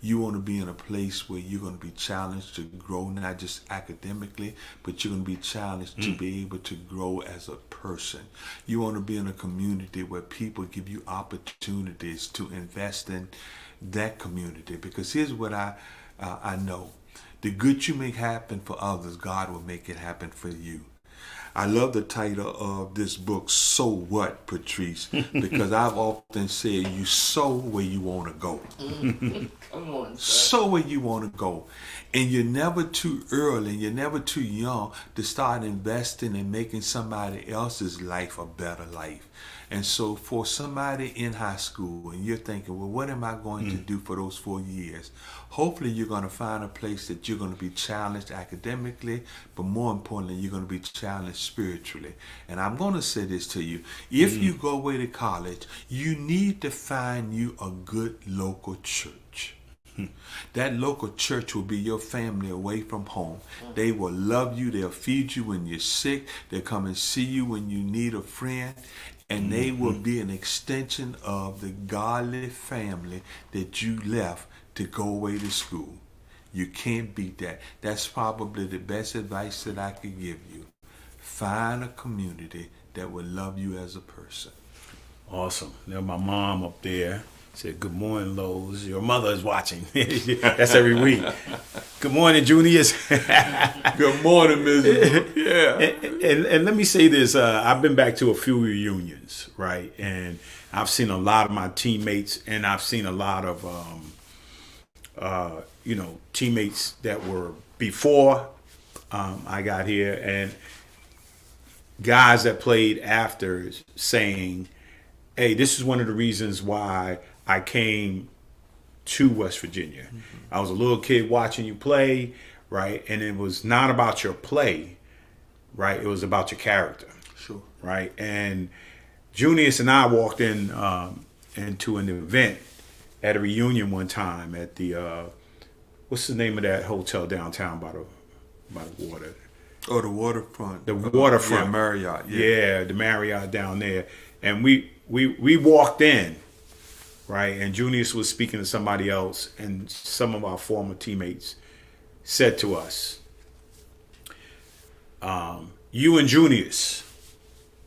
You want to be in a place where you're going to be challenged to grow, not just academically, but you're going to be challenged to be able to grow as a person. You want to be in a community where people give you opportunities to invest in that community. Because here's what I know. The good you make happen for others, God will make it happen for you. I love the title of this book, So What, Patrice, because I've often said you sow where you want to go. Come on, sir. Sow where you want to go. And you're never too early, you're never too young to start investing in making somebody else's life a better life. And so for somebody in high school and you're thinking, well, what am I going to do for those 4 years? Hopefully you're going to find a place that you're going to be challenged academically, but more importantly, you're going to be challenged spiritually. And I'm going to say this to you. If you go away to college, you need to find you a good local church. That local church will be your family away from home. They will love you. They'll feed you when you're sick. They'll come and see you when you need a friend. And they will be an extension of the godly family that you left to go away to school. You can't beat that. That's probably the best advice that I could give you. Find a community that will love you as a person. Awesome. Now my mom up there said, "Good morning, Lowe's. Your mother is watching." That's every week. Good morning, Junius. Good morning, Ms. Yeah. And let me say this. I've been back to a few reunions, right? And I've seen a lot of my teammates, and I've seen a lot of, teammates that were before I got here, and guys that played after saying, hey, this is one of the reasons why I came to West Virginia. I was a little kid watching you play, right? And it was not about your play, right? It was about your character. Sure. Right? And Junius and I walked in into an event at a reunion one time at the, what's the name of that hotel downtown by the water? Oh, the waterfront. The waterfront. Yeah, Marriott. Yeah, the Marriott down there. And we walked in, right? And Junius was speaking to somebody else, and some of our former teammates said to us, you and Junius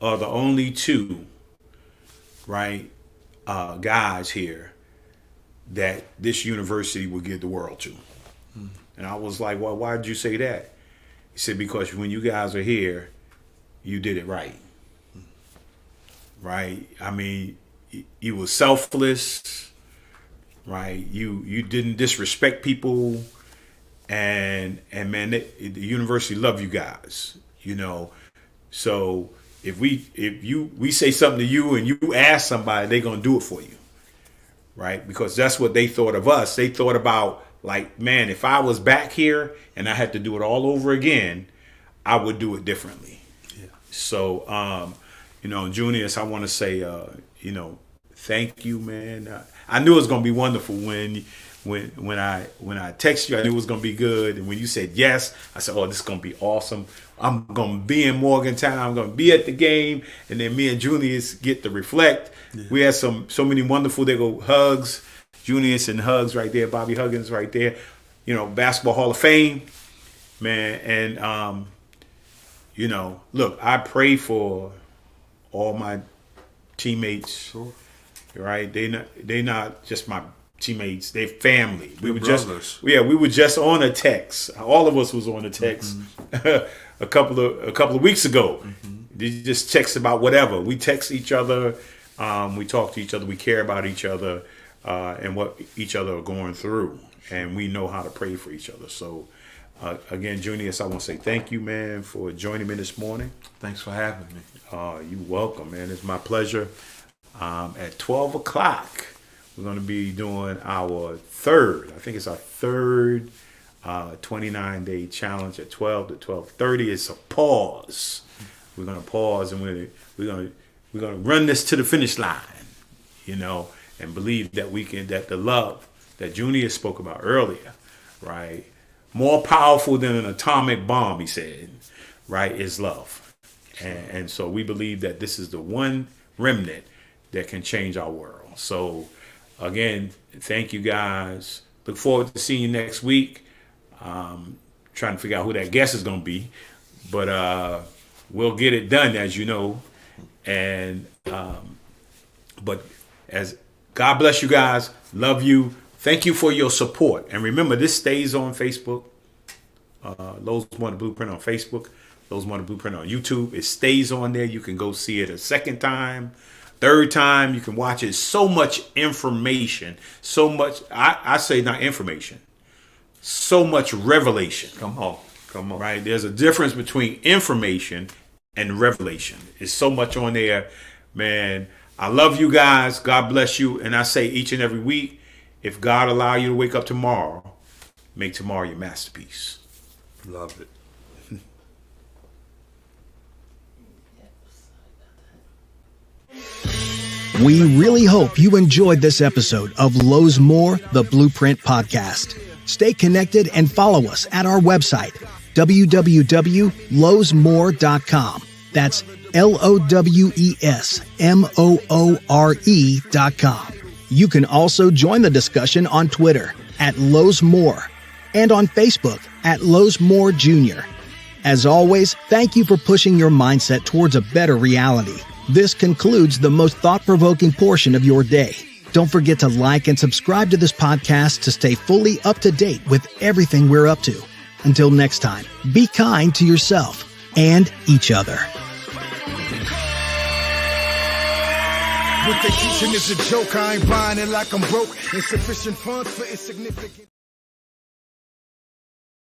are the only two, right, guys here that this university will give the world to. And I was like, well, why did you say that? He said, because when you guys are here, you did it right. Right? I mean, you were selfless, right? You didn't disrespect people, and man, the university love you guys, you know. So if we say something to you and you ask somebody, they're gonna do it for you, right? Because that's what they thought of us. They thought about, like, man, if I was back here and I had to do it all over again, I would do it differently. Yeah. So, you know, Junius, I want to say, you know, thank you, man. I knew it was gonna be wonderful when I text you. I knew it was gonna be good, and when you said yes, I said, oh, this is gonna be awesome. I'm gonna be in Morgantown. I'm gonna be at the game, and then me and Junius get to reflect. Yeah. We had so many wonderful. They go hugs. Junius and hugs right there. Bobby Huggins right there. You know, Basketball Hall of Fame, man. And you know, look, I pray for all my teammates. Sure. Right? They not just my teammates. They family. We were brothers. We were just on a text. All of us was on a text a couple of weeks ago. They just text about whatever. We text each other. We talk to each other. We care about each other. And what each other are going through, and we know how to pray for each other. So, again, Junius, I want to say thank you, man, for joining me this morning. Thanks for having me. You're welcome, man. It's my pleasure. At 12 o'clock, we're going to be doing our third 29-day challenge at 12 to 12:30. It's a pause. We're going to pause, and we're going to run this to the finish line, you know. And believe that that the love that Junior spoke about earlier, right? More powerful than an atomic bomb, he said, right, is love. And so we believe that this is the one remnant that can change our world. So, again, thank you guys. Look forward to seeing you next week. Trying to figure out who that guest is going to be. But we'll get it done, as you know. And but as God bless you guys. Love you. Thank you for your support. And remember, this stays on Facebook. Lowe's More Than Blueprint on Facebook. Lowe's More Than Blueprint on YouTube. It stays on there. You can go see it a second time, third time. You can watch it. So much information. So much, I say not information. So much revelation. Come on. Right? There's a difference between information and revelation. It's so much on there, man. I love you guys. God bless you. And I say each and every week, if God allow you to wake up tomorrow, make tomorrow your masterpiece. Love it. We really hope you enjoyed this episode of Lowe's More, the Blueprint Podcast. Stay connected and follow us at our website, www.lowesmore.com. That's LOWESMOORE.com. You can also join the discussion on Twitter at Lowe's More and on Facebook at Lowe's More Jr. As always, thank you for pushing your mindset towards a better reality. This concludes the most thought-provoking portion of your day. Don't forget to like and subscribe to this podcast to stay fully up to date with everything we're up to. Until next time, be kind to yourself and each other. What they teaching is a joke. I ain't buying it like I'm broke. Insufficient funds for insignificant.